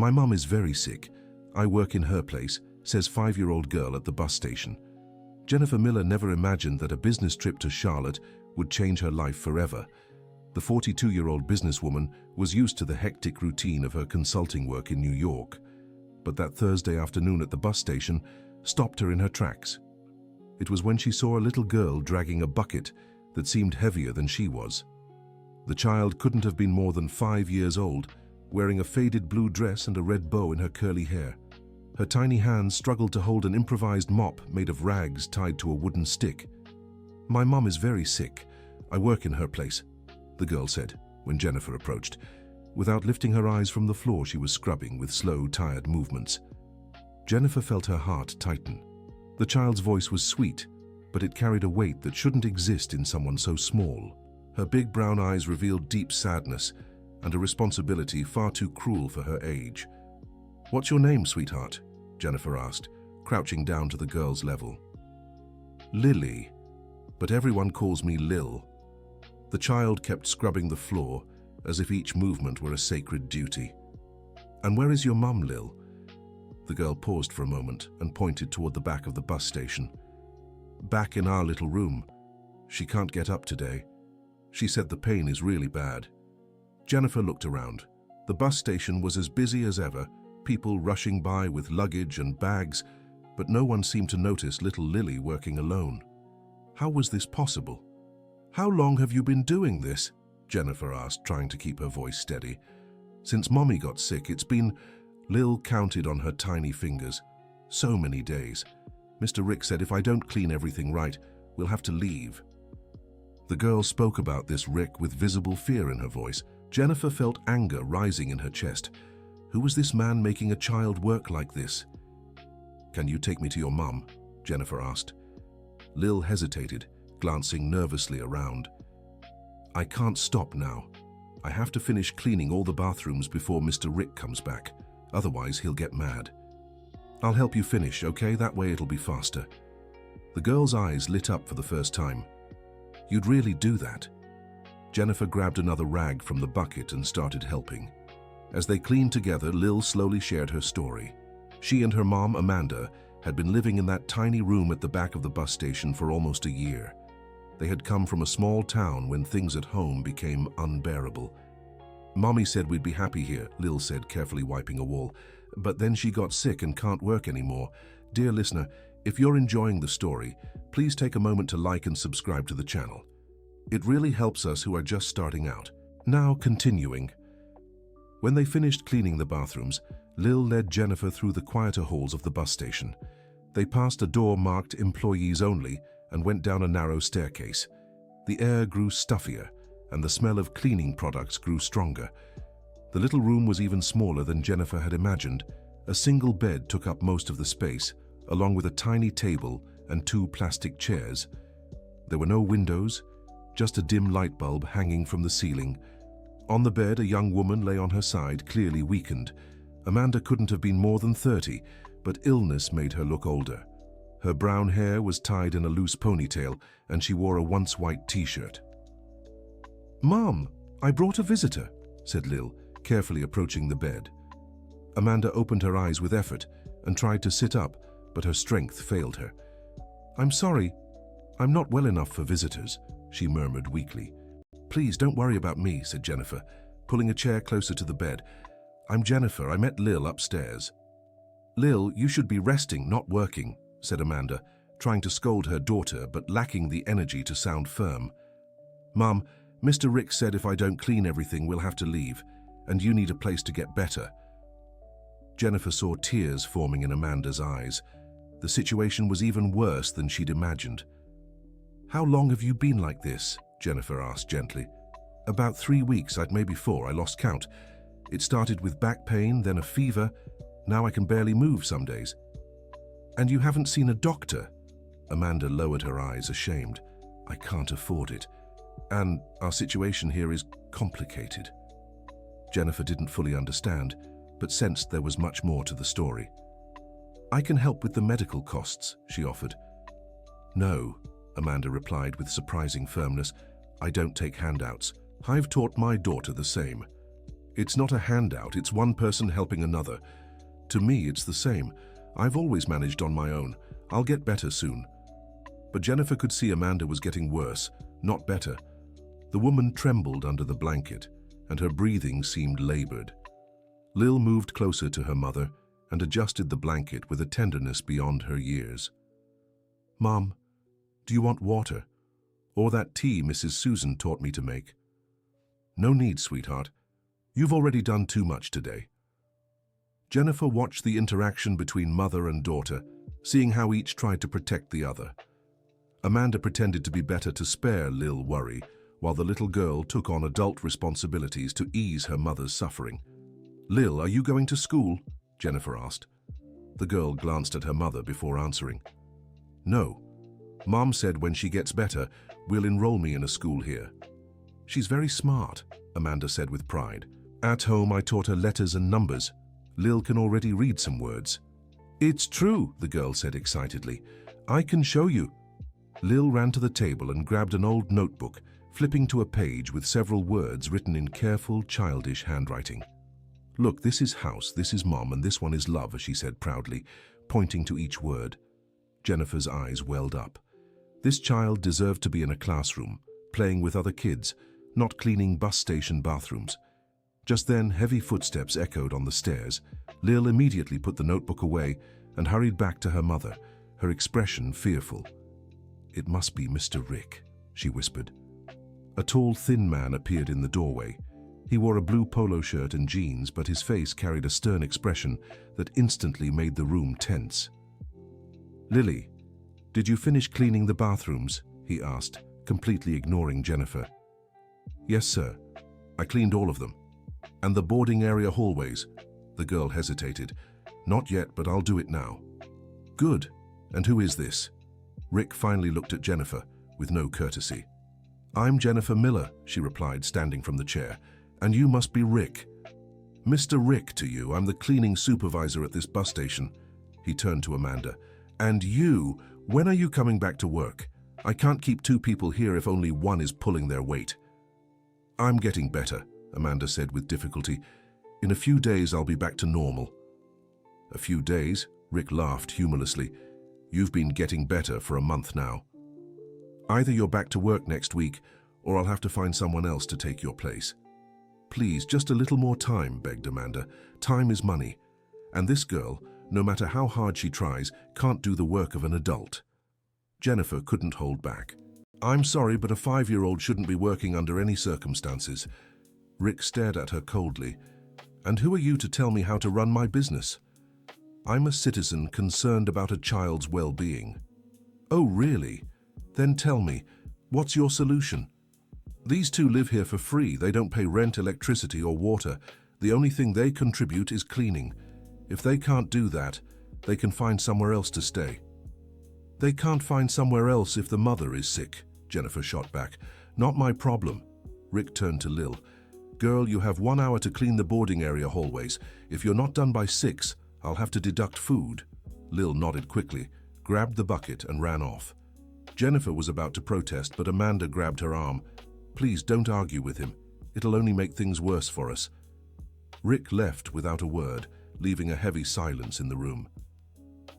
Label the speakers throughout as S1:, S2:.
S1: My mum is very sick. I work in her place, says 5-year-old girl at the bus station. Jennifer Miller never imagined that a business trip to Charlotte would change her life forever. The 42-year-old businesswoman was used to the hectic routine of her consulting work in New York. But that Thursday afternoon at the bus station stopped her in her tracks. It was when she saw a little girl dragging a bucket that seemed heavier than she was. The child couldn't have been more than 5 years old, wearing a faded blue dress and a red bow in her curly hair. Her tiny hands struggled to hold an improvised mop made of rags tied to a wooden stick. My mum is very sick. I work in her place, the girl said when Jennifer approached. Without lifting her eyes from the floor, she was scrubbing with slow, tired movements. Jennifer felt her heart tighten. The child's voice was sweet, but it carried a weight that shouldn't exist in someone so small. Her big brown eyes revealed deep sadness and a responsibility far too cruel for her age. "What's your name, sweetheart?" Jennifer asked, crouching down to the girl's level. "Lily, but everyone calls me Lil." The child kept scrubbing the floor as if each movement were a sacred duty. "And where is your mum, Lil?" The girl paused for a moment and pointed toward the back of the bus station. "Back in our little room. She can't get up today. She said the pain is really bad." Jennifer looked around. The bus station was as busy as ever, people rushing by with luggage and bags, but no one seemed to notice little Lily working alone. How was this possible? "How long have you been doing this?" Jennifer asked, trying to keep her voice steady. "Since Mommy got sick, it's been..." Lil counted on her tiny fingers. "So many days. Mr. Rick said if I don't clean everything right, we'll have to leave." The girl spoke about this Rick with visible fear in her voice. Jennifer felt anger rising in her chest. Who was this man making a child work like this? "Can you take me to your mum?" Jennifer asked. Lil hesitated, glancing nervously around. "I can't stop now. I have to finish cleaning all the bathrooms before Mr. Rick comes back. Otherwise, he'll get mad." "I'll help you finish, okay? That way it'll be faster." The girl's eyes lit up for the first time. "You'd really do that?" Jennifer grabbed another rag from the bucket and started helping. As they cleaned together, Lil slowly shared her story. She and her mom, Amanda, had been living in that tiny room at the back of the bus station for almost a year. They had come from a small town when things at home became unbearable. "Mommy said we'd be happy here," Lil said, carefully wiping a wall. "But then she got sick and can't work anymore." Dear listener, if you're enjoying the story, please take a moment to like and subscribe to the channel. It really helps us who are just starting out. Now continuing. When they finished cleaning the bathrooms, Lil led Jennifer through the quieter halls of the bus station. They passed a door marked "Employees Only" and went down a narrow staircase. The air grew stuffier, and the smell of cleaning products grew stronger. The little room was even smaller than Jennifer had imagined. A single bed took up most of the space, along with a tiny table and 2 plastic chairs. There were no windows, just a dim light bulb hanging from the ceiling. On the bed, a young woman lay on her side, clearly weakened. Amanda couldn't have been more than 30, but illness made her look older. Her brown hair was tied in a loose ponytail, and she wore a once white t-shirt. "Mom, I brought a visitor," said Lil, carefully approaching the bed. Amanda opened her eyes with effort and tried to sit up, but her strength failed her. "I'm sorry, I'm not well enough for visitors," she murmured weakly. "Please don't worry about me," said Jennifer, pulling a chair closer to the bed. "I'm Jennifer. I met Lil upstairs." "Lil, you should be resting, not working," said Amanda, trying to scold her daughter but lacking the energy to sound firm. "Mom, Mr. Rick said if I don't clean everything, we'll have to leave, and you need a place to get better." Jennifer saw tears forming in Amanda's eyes. The situation was even worse than she'd imagined. "How long have you been like this?" Jennifer asked gently. "About 3 weeks, maybe 4, I lost count. It started with back pain, then a fever. Now I can barely move some days." "And you haven't seen a doctor?" Amanda lowered her eyes, ashamed. "I can't afford it. And our situation here is complicated." Jennifer didn't fully understand, but sensed there was much more to the story. "I can help with the medical costs," she offered. "No," Amanda replied with surprising firmness. "I don't take handouts. I've taught my daughter the same. It's not a handout, it's one person helping another. To me, it's the same. I've always managed on my own. I'll get better soon. But Jennifer could see Amanda was getting worse, not better. The woman trembled under the blanket, and her breathing seemed labored. Lil moved closer to her mother and adjusted the blanket with a tenderness beyond her years. "Mom, do you want water? Or that tea Mrs. Susan taught me to make?" "No need, sweetheart. You've already done too much today." Jennifer watched the interaction between mother and daughter, seeing how each tried to protect the other. Amanda pretended to be better to spare Lil worry, while the little girl took on adult responsibilities to ease her mother's suffering. "Lil, are you going to school?" Jennifer asked. The girl glanced at her mother before answering. "No. Mom said when she gets better, we'll enroll me in a school here." "She's very smart," Amanda said with pride. "At home, I taught her letters and numbers. Lil can already read some words." "It's true," the girl said excitedly. "I can show you." Lil ran to the table and grabbed an old notebook, flipping to a page with several words written in careful, childish handwriting. "Look, this is house, this is mom, and this one is love," she said proudly, pointing to each word. Jennifer's eyes welled up. This child deserved to be in a classroom, playing with other kids, not cleaning bus station bathrooms. Just then, heavy footsteps echoed on the stairs. Lil immediately put the notebook away and hurried back to her mother, her expression fearful. "It must be Mr. Rick," she whispered. A tall, thin man appeared in the doorway. He wore a blue polo shirt and jeans, but his face carried a stern expression that instantly made the room tense. "Lily, did you finish cleaning the bathrooms?" he asked, completely ignoring Jennifer. "Yes, sir. I cleaned all of them. And the boarding area hallways." The girl hesitated. "Not yet, but I'll do it now." "Good. And who is this?" Rick finally looked at Jennifer, with no courtesy. "I'm Jennifer Miller," she replied, standing from the chair. "And you must be Rick." "Mr. Rick to you. I'm the cleaning supervisor at this bus station." He turned to Amanda. "And you, when are you coming back to work? I can't keep two people here if only one is pulling their weight." "I'm getting better," Amanda said with difficulty. "In a few days I'll be back to normal." "A few days?" Rick laughed humorlessly. "You've been getting better for a month now. Either you're back to work next week, or I'll have to find someone else to take your place." "Please, just a little more time," begged Amanda. "Time is money. And this girl, no matter how hard she tries, can't do the work of an adult." Jennifer couldn't hold back. "I'm sorry, but a 5-year-old shouldn't be working under any circumstances." Rick stared at her coldly. "And who are you to tell me how to run my business?" "I'm a citizen concerned about a child's well-being." "Oh, really? Then tell me, what's your solution?" "These two live here for free. They don't pay rent, electricity, or water. The only thing they contribute is cleaning. If they can't do that, they can find somewhere else to stay." "They can't find somewhere else if the mother is sick," Jennifer shot back. "Not my problem." Rick turned to Lil. "Girl, you have 1 hour to clean the boarding area hallways. If you're not done by 6, I'll have to deduct food." Lil nodded quickly, grabbed the bucket, and ran off. Jennifer was about to protest, but Amanda grabbed her arm. "Please don't argue with him. It'll only make things worse for us." Rick left without a word, leaving a heavy silence in the room.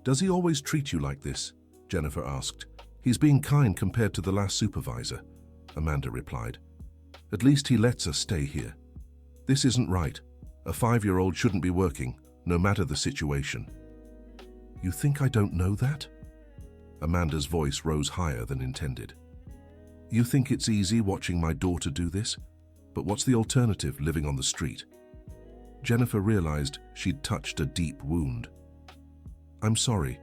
S1: "Does he always treat you like this?" Jennifer asked. "He's being kind compared to the last supervisor," Amanda replied. "At least he lets us stay here. This isn't right. A 5-year-old shouldn't be working, no matter the situation." "You think I don't know that?" Amanda's voice rose higher than intended. "You think it's easy watching my daughter do this? But what's the alternative, living on the street?" Jennifer realized she'd touched a deep wound. "I'm sorry.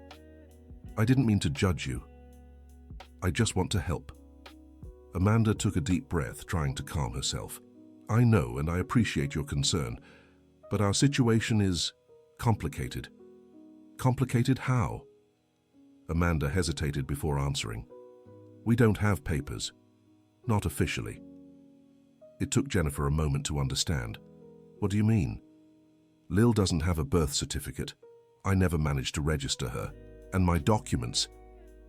S1: I didn't mean to judge you. I just want to help." Amanda took a deep breath, trying to calm herself. "I know, and I appreciate your concern, but our situation is complicated." "Complicated how?" Amanda hesitated before answering. "We don't have papers. Not officially." It took Jennifer a moment to understand. "What do you mean?" "Lil doesn't have a birth certificate. I never managed to register her. And my documents,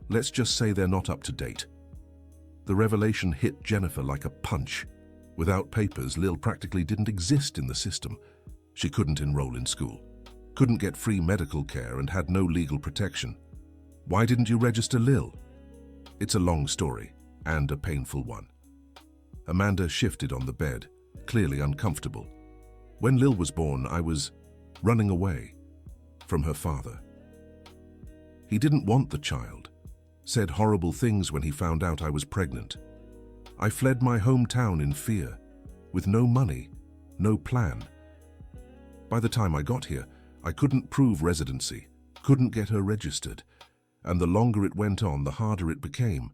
S1: let's just say they're not up to date." The revelation hit Jennifer like a punch. Without papers, Lil practically didn't exist in the system. She couldn't enroll in school, couldn't get free medical care, and had no legal protection. Why didn't you register Lil? It's a long story, and a painful one. Amanda shifted on the bed, clearly uncomfortable. When Lil was born, I was running away from her father. He didn't want the child, said horrible things when he found out I was pregnant. I fled my hometown in fear, with no money, no plan. By the time I got here, I couldn't prove residency, couldn't get her registered, and the longer it went on, the harder it became.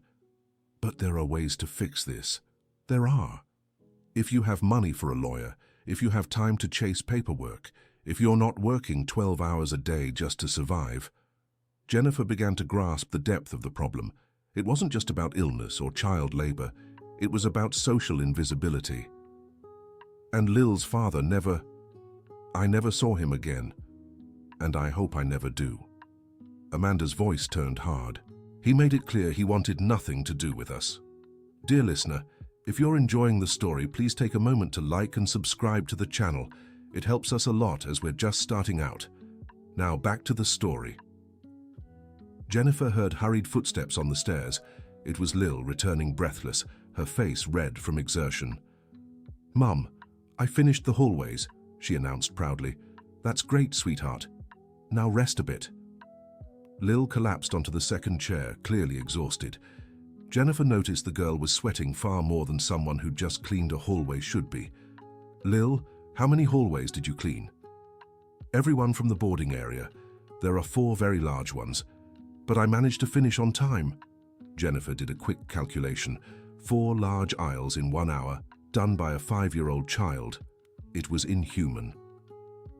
S1: But there are ways to fix this. There are. If you have money for a lawyer, if you have time to chase paperwork, if you're not working 12 hours a day just to survive. Jennifer began to grasp the depth of the problem. It wasn't just about illness or child labor. It was about social invisibility. And Lil's father I never saw him again, and I hope I never do. Amanda's voice turned hard. He made it clear he wanted nothing to do with us. Dear listener, if you're enjoying the story, please take a moment to like and subscribe to the channel. It helps us a lot as we're just starting out. Now back to the story. Jennifer heard hurried footsteps on the stairs. It was Lil returning breathless, her face red from exertion. "Mum, I finished the hallways," she announced proudly. "That's great, sweetheart. Now rest a bit." Lil collapsed onto the second chair, clearly exhausted. Jennifer noticed the girl was sweating far more than someone who'd just cleaned a hallway should be. "Lil, how many hallways did you clean?" "Everyone from the boarding area. There are 4 very large ones. But I managed to finish on time." Jennifer did a quick calculation. 4 large aisles in 1 hour, done by a 5-year-old child. It was inhuman.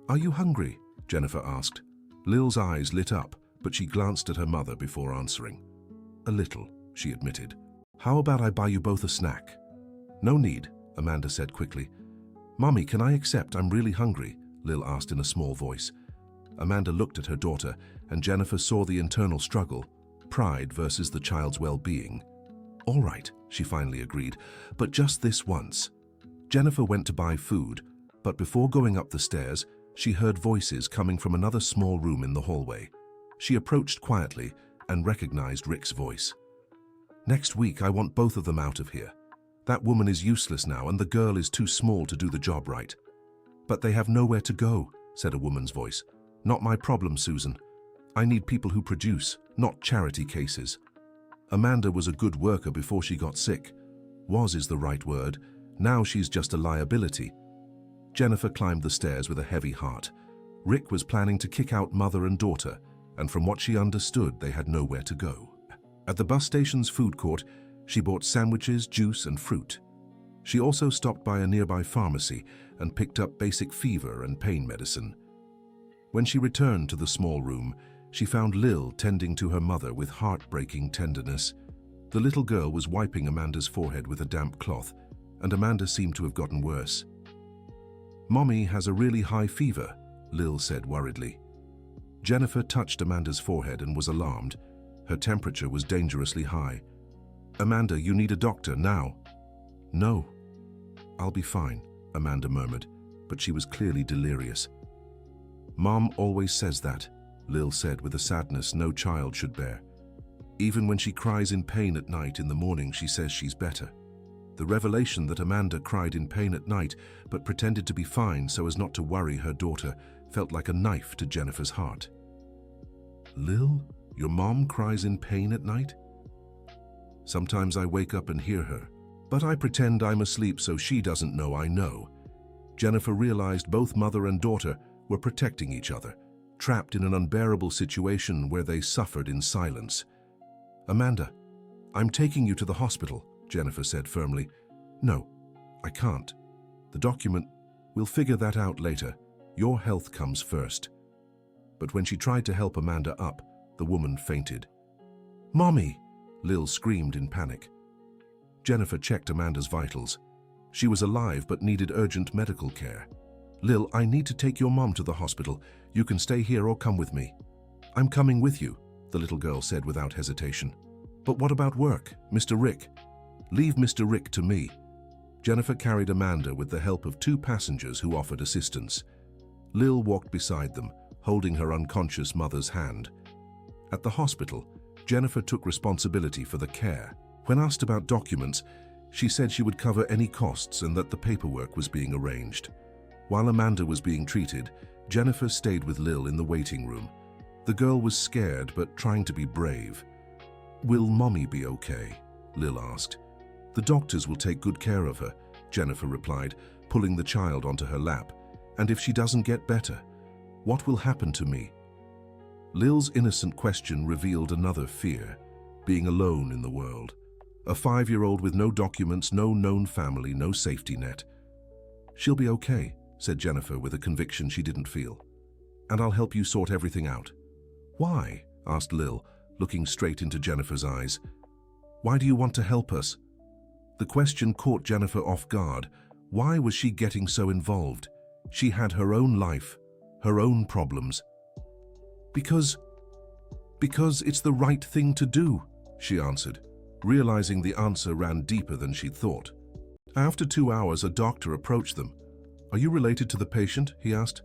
S1: "Are you hungry?" Jennifer asked. Lil's eyes lit up, but she glanced at her mother before answering. "A little," she admitted. "How about I buy you both a snack?" "No need," Amanda said quickly. "Mommy, can I accept I'm really hungry?" Lil asked in a small voice. Amanda looked at her daughter, and Jennifer saw the internal struggle, pride versus the child's well-being. "All right," she finally agreed, "but just this once." Jennifer went to buy food, but before going up the stairs, she heard voices coming from another small room in the hallway. She approached quietly and recognized Rick's voice. "Next week, I want both of them out of here. That woman is useless now, and the girl is too small to do the job right." "But they have nowhere to go," said a woman's voice. "Not my problem, Susan. I need people who produce, not charity cases." Amanda was a good worker before she got sick. Was is the right word. Now she's just a liability. Jennifer climbed the stairs with a heavy heart. Rick was planning to kick out mother and daughter, and from what she understood, they had nowhere to go. At the bus station's food court, she bought sandwiches, juice, and fruit. She also stopped by a nearby pharmacy and picked up basic fever and pain medicine. When she returned to the small room, she found Lil tending to her mother with heartbreaking tenderness. The little girl was wiping Amanda's forehead with a damp cloth, and Amanda seemed to have gotten worse. "Mommy has a really high fever," Lil said worriedly. Jennifer touched Amanda's forehead and was alarmed. Her temperature was dangerously high. "Amanda, you need a doctor now." "No, I'll be fine," Amanda murmured, but she was clearly delirious. "Mom always says that," Lil said with a sadness no child should bear. "Even when she cries in pain at night, in the morning she says she's better." The revelation that Amanda cried in pain at night but pretended to be fine so as not to worry her daughter felt like a knife to Jennifer's heart. "Lil, your mom cries in pain at night?" "Sometimes I wake up and hear her, but I pretend I'm asleep so she doesn't know I know." Jennifer realized both mother and daughter were protecting each other, trapped in an unbearable situation where they suffered in silence. "Amanda, I'm taking you to the hospital," Jennifer said firmly. "No, I can't. The document, we'll figure that out later. Your health comes first." But when she tried to help Amanda up, the woman fainted. "Mommy!" Lil screamed in panic. Jennifer checked Amanda's vitals. She was alive but needed urgent medical care. "Lil, I need to take your mom to the hospital. You can stay here or come with me." "I'm coming with you," the little girl said without hesitation. "But what about work, Mr. Rick?" "Leave Mr. Rick to me." Jennifer carried Amanda with the help of 2 passengers who offered assistance. Lil walked beside them, holding her unconscious mother's hand. At the hospital, Jennifer took responsibility for the care. When asked about documents, she said she would cover any costs and that the paperwork was being arranged. While Amanda was being treated, Jennifer stayed with Lil in the waiting room. The girl was scared but trying to be brave. "Will Mommy be okay?" Lil asked. "The doctors will take good care of her," Jennifer replied, pulling the child onto her lap. "And if she doesn't get better, what will happen to me?" Lil's innocent question revealed another fear, being alone in the world. A 5-year-old with no documents, no known family, no safety net. "She'll be okay," said Jennifer with a conviction she didn't feel. "And I'll help you sort everything out." "Why?" asked Lil, looking straight into Jennifer's eyes. "Why do you want to help us?" The question caught Jennifer off guard. Why was she getting so involved? She had her own life, her own problems. Because it's the right thing to do," she answered, realizing the answer ran deeper than she'd thought. After 2 hours, a doctor approached them. "Are you related to the patient?" he asked.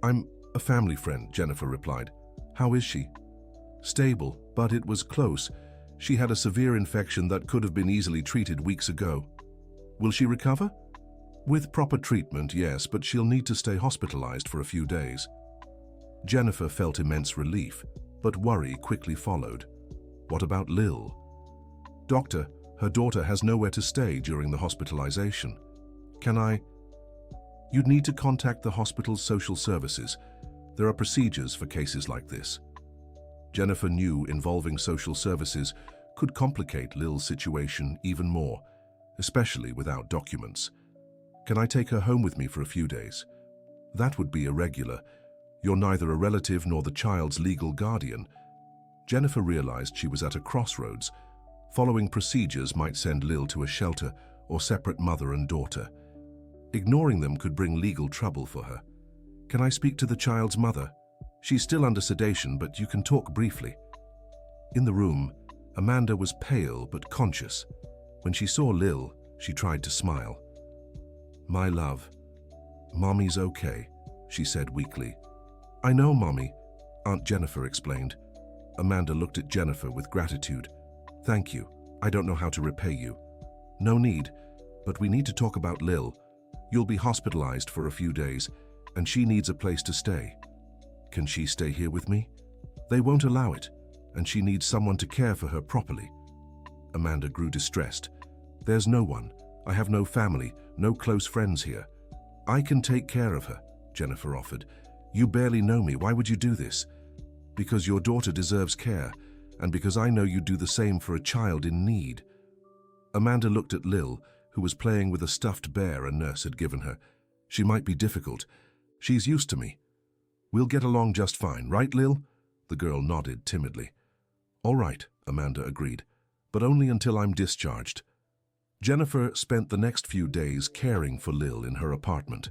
S1: "I'm a family friend," Jennifer replied. "How is she?" "Stable, but it was close. She had a severe infection that could have been easily treated weeks ago." "Will she recover?" "With proper treatment, yes, but she'll need to stay hospitalized for a few days." Jennifer felt immense relief, but worry quickly followed. What about Lil? "Doctor, her daughter has nowhere to stay during the hospitalization. Can I?" "You'd need to contact the hospital's social services. There are procedures for cases like this." Jennifer knew involving social services could complicate Lil's situation even more, especially without documents. "Can I take her home with me for a few days?" "That would be irregular. You're neither a relative nor the child's legal guardian." Jennifer realized she was at a crossroads. Following procedures might send Lil to a shelter or separate mother and daughter. Ignoring them could bring legal trouble for her. "Can I speak to the child's mother? She's still under sedation, but you can talk briefly." In the room, Amanda was pale but conscious. When she saw Lil, she tried to smile. "My love, Mommy's okay," she said weakly. "I know, Mommy," Aunt Jennifer explained. Amanda looked at Jennifer with gratitude. "Thank you. I don't know how to repay you." "No need, but we need to talk about Lil. You'll be hospitalized for a few days, and she needs a place to stay." "Can she stay here with me?" "They won't allow it, and she needs someone to care for her properly." Amanda grew distressed. "There's no one. I have no family, no close friends here." "I can take care of her," Jennifer offered. "You barely know me. Why would you do this?" "Because your daughter deserves care, and because I know you'd do the same for a child in need." Amanda looked at Lil, who was playing with a stuffed bear a nurse had given her. "She might be difficult. She's used to me." "We'll get along just fine, right, Lil?" The girl nodded timidly. "All right," Amanda agreed, "but only until I'm discharged." Jennifer spent the next few days caring for Lil in her apartment.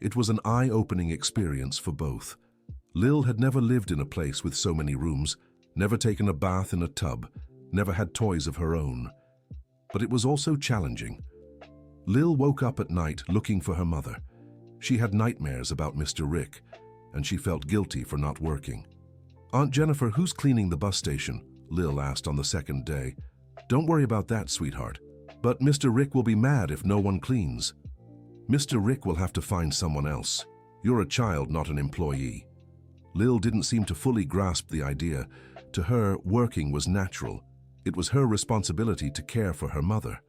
S1: It was an eye-opening experience for both. Lil had never lived in a place with so many rooms, never taken a bath in a tub, never had toys of her own. But it was also challenging. Lil woke up at night looking for her mother. She had nightmares about Mr. Rick, and she felt guilty for not working. "Aunt Jennifer, who's cleaning the bus station?" Lil asked on the second day. "Don't worry about that, sweetheart. But Mr. Rick will be mad if no one cleans." "Mr. Rick will have to find someone else. You're a child, not an employee." Lil didn't seem to fully grasp the idea. To her, working was natural. It was her responsibility to care for her mother.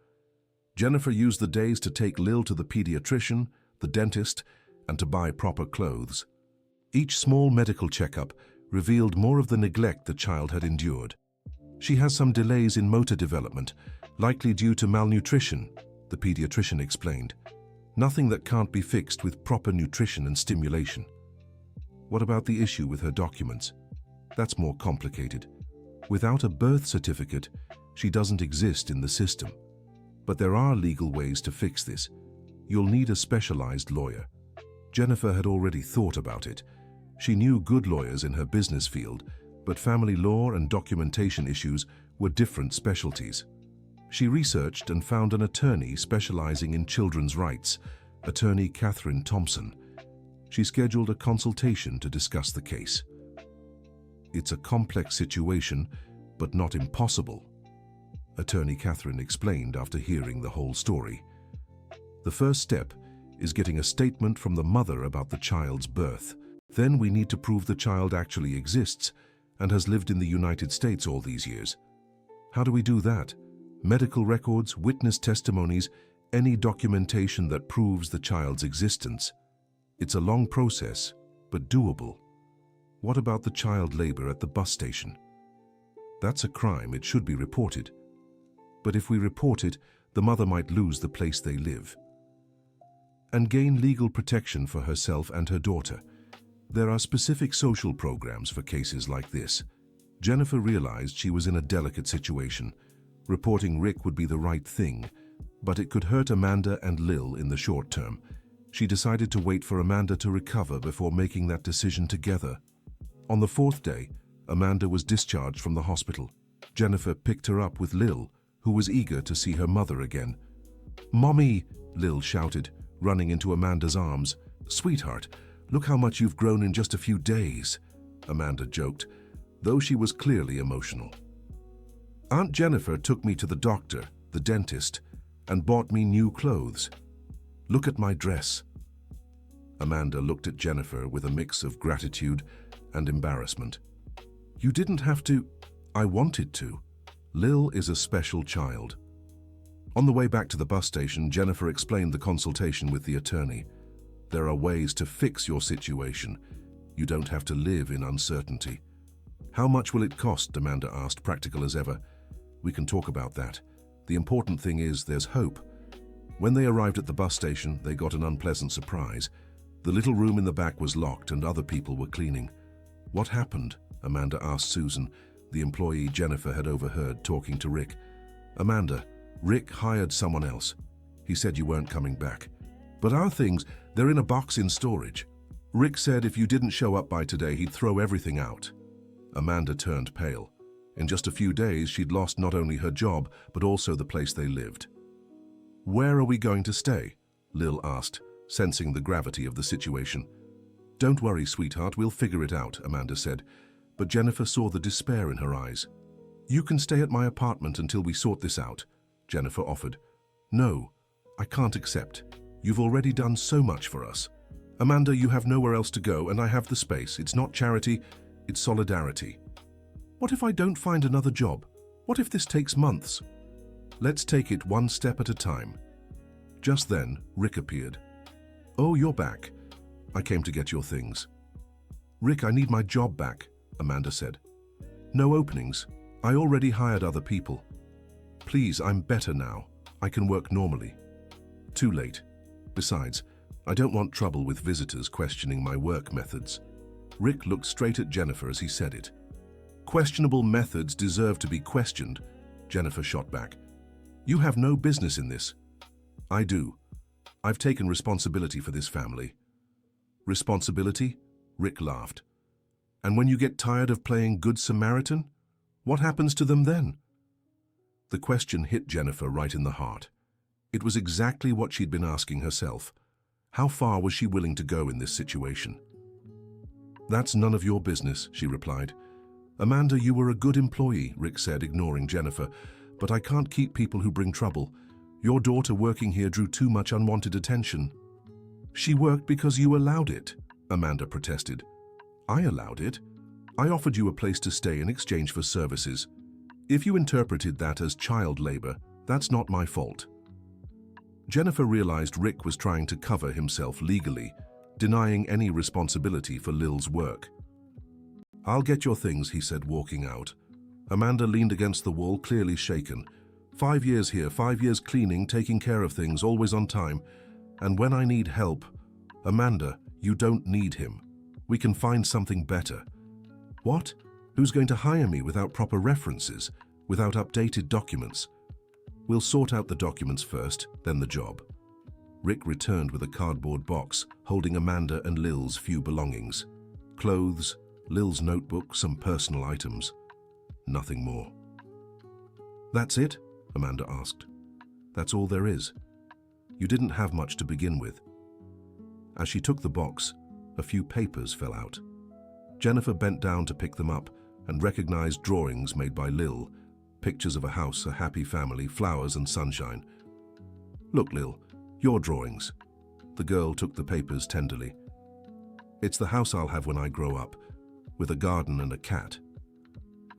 S1: Jennifer used the days to take Lil to the pediatrician, the dentist, and to buy proper clothes. Each small medical checkup revealed more of the neglect the child had endured. "She has some delays in motor development, likely due to malnutrition," the pediatrician explained. "Nothing that can't be fixed with proper nutrition and stimulation." "What about the issue with her documents?" "That's more complicated. Without a birth certificate, she doesn't exist in the system. But there are legal ways to fix this. You'll need a specialized lawyer." Jennifer had already thought about it. She knew good lawyers in her business field, but family law and documentation issues were different specialties. She researched and found an attorney specializing in children's rights, attorney Catherine Thompson. She scheduled a consultation to discuss the case. It's a complex situation, but not impossible, attorney Catherine explained after hearing the whole story. The first step is getting a statement from the mother about the child's birth. Then we need to prove the child actually exists and has lived in the United States all these years. How do we do that? Medical records, witness testimonies, any documentation that proves the child's existence. It's a long process, but doable. What about the child labor at the bus station? That's a crime. It should be reported. But if we report it, the mother might lose the place they live and gain legal protection for herself and her daughter. There are specific social programs for cases like this. Jennifer realized she was in a delicate situation. Reporting Rick would be the right thing, but it could hurt Amanda and Lil in the short term. She decided to wait for Amanda to recover before making that decision together. On the fourth day, Amanda was discharged from the hospital. Jennifer picked her up with Lil, who was eager to see her mother again. "Mommy!" Lil shouted, running into Amanda's arms. "Sweetheart, look how much you've grown in just a few days," Amanda joked, though she was clearly emotional. "Aunt Jennifer took me to the doctor, the dentist, and bought me new clothes. Look at my dress." Amanda looked at Jennifer with a mix of gratitude and embarrassment. "You didn't have to." "I wanted to. Lil is a special child." On the way back to the bus station, Jennifer explained the consultation with the attorney. There are ways to fix your situation. You don't have to live in uncertainty. "How much will it cost?" Amanda asked, practical as ever. "We can talk about that. The important thing is there's hope." When they arrived at the bus station, they got an unpleasant surprise. The little room in the back was locked and other people were cleaning. "What happened?" Amanda asked Susan, the employee Jennifer had overheard talking to Rick. "Amanda, Rick hired someone else. He said you weren't coming back. But our things, they're in a box in storage. Rick said if you didn't show up by today, he'd throw everything out." Amanda turned pale. In just a few days, she'd lost not only her job, but also the place they lived. "Where are we going to stay?" Lil asked, sensing the gravity of the situation. "Don't worry, sweetheart, we'll figure it out," Amanda said, but Jennifer saw the despair in her eyes. "You can stay at my apartment until we sort this out," Jennifer offered. "No, I can't accept. You've already done so much for us. Amanda, you have nowhere else to go, and I have the space. It's not charity, it's solidarity." "What if I don't find another job? What if this takes months?" "Let's take it one step at a time." Just then, Rick appeared. "Oh, you're back. I came to get your things." "Rick, I need my job back," Amanda said. "No openings. I already hired other people." "Please, I'm better now. I can work normally." "Too late. Besides, I don't want trouble with visitors questioning my work methods." Rick looked straight at Jennifer as he said it. "Questionable methods deserve to be questioned," Jennifer shot back. "You have no business in this." "I do. I've taken responsibility for this family." "Responsibility?" Rick laughed. "And when you get tired of playing Good Samaritan, what happens to them then?" The question hit Jennifer right in the heart. It was exactly what she'd been asking herself. How far was she willing to go in this situation? "That's none of your business," she replied. "Amanda, you were a good employee," Rick said, ignoring Jennifer, "but I can't keep people who bring trouble. Your daughter working here drew too much unwanted attention." "She worked because you allowed it," Amanda protested. "I allowed it? I offered you a place to stay in exchange for services. If you interpreted that as child labor, that's not my fault." Jennifer realized Rick was trying to cover himself legally, denying any responsibility for Lil's work. "I'll get your things," he said, walking out. Amanda leaned against the wall, clearly shaken. 5 years here, 5 years cleaning, taking care of things, always on time. And when I need help, "Amanda, you don't need him. We can find something better." "What? Who's going to hire me without proper references, without updated documents?" "We'll sort out the documents first, then the job." Rick returned with a cardboard box holding Amanda and Lil's few belongings. Clothes, Lil's notebook, some personal items. Nothing more. "That's it?" Amanda asked. That's all there is. You didn't have much to begin with. As she took the box, a few papers fell out. Jennifer bent down to pick them up and recognized drawings made by Lil, pictures of a house, a happy family, flowers and sunshine. Look, Lil, your drawings. The girl took the papers tenderly. It's the house I'll have when I grow up, with a garden and a cat.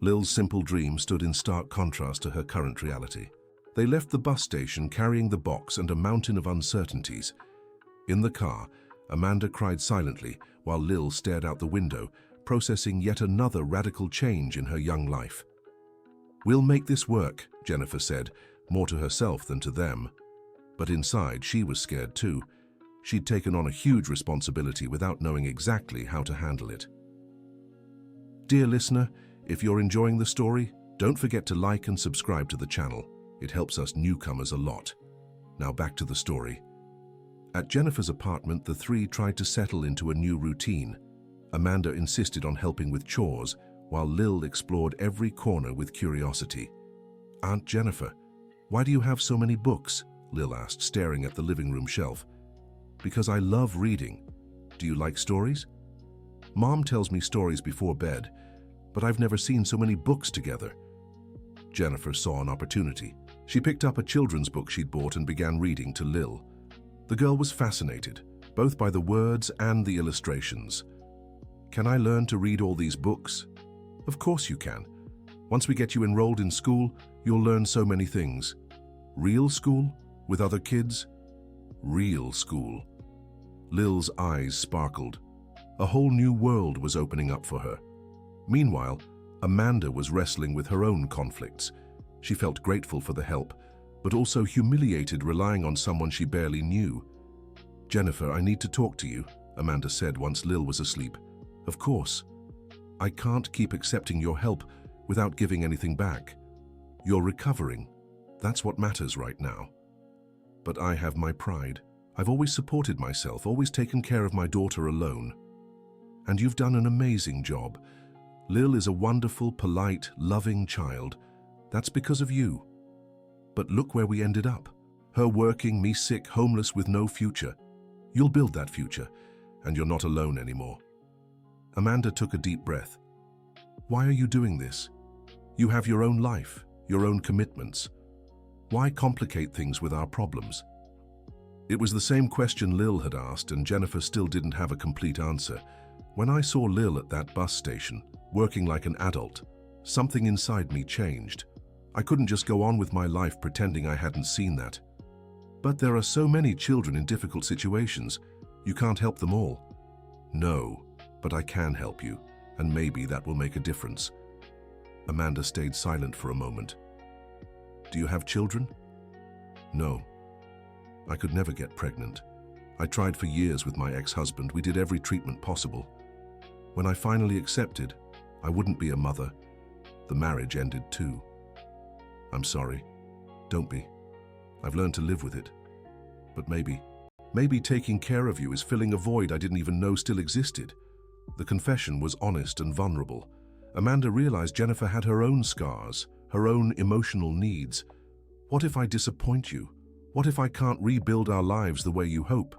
S1: Lil's simple dream stood in stark contrast to her current reality. They left the bus station carrying the box and a mountain of uncertainties. In the car, Amanda cried silently while Lil stared out the window, processing yet another radical change in her young life. We'll make this work, Jennifer said, more to herself than to them. But inside, she was scared too. She'd taken on a huge responsibility without knowing exactly how to handle it. Dear listener, if you're enjoying the story, don't forget to like and subscribe to the channel. It helps us newcomers a lot. Now back to the story. At Jennifer's apartment, the three tried to settle into a new routine. Amanda insisted on helping with chores, while Lil explored every corner with curiosity. Aunt Jennifer, why do you have so many books? Lil asked, staring at the living room shelf. Because I love reading. Do you like stories? Mom tells me stories before bed, but I've never seen so many books together. Jennifer saw an opportunity. She picked up a children's book she'd bought and began reading to Lil. The girl was fascinated, both by the words and the illustrations. Can I learn to read all these books? Of course you can. Once we get you enrolled in school, you'll learn so many things. Real school? With other kids? Real school. Lil's eyes sparkled. A whole new world was opening up for her. Meanwhile, Amanda was wrestling with her own conflicts. She felt grateful for the help, but also humiliated relying on someone she barely knew. Jennifer, I need to talk to you, Amanda said once Lil was asleep. Of course. I can't keep accepting your help without giving anything back. You're recovering. That's what matters right now. But I have my pride. I've always supported myself, always taken care of my daughter alone. And you've done an amazing job. Lil is a wonderful, polite, loving child. That's because of you. But look where we ended up. Her working, me sick, homeless with no future. You'll build that future, and you're not alone anymore. Amanda took a deep breath. Why are you doing this? You have your own life, your own commitments. Why complicate things with our problems? It was the same question Lil had asked, and Jennifer still didn't have a complete answer. When I saw Lil at that bus station, working like an adult, something inside me changed. I couldn't just go on with my life pretending I hadn't seen that. But there are so many children in difficult situations. You can't help them all. No, but I can help you, and maybe that will make a difference. Amanda stayed silent for a moment. Do you have children? No. I could never get pregnant. I tried for years with my ex-husband. We did every treatment possible. When I finally accepted, I wouldn't be a mother. The marriage ended too. I'm sorry. Don't be. I've learned to live with it. But maybe taking care of you is filling a void I didn't even know still existed. The confession was honest and vulnerable. Amanda realized Jennifer had her own scars, her own emotional needs. What if I disappoint you? What if I can't rebuild our lives the way you hope?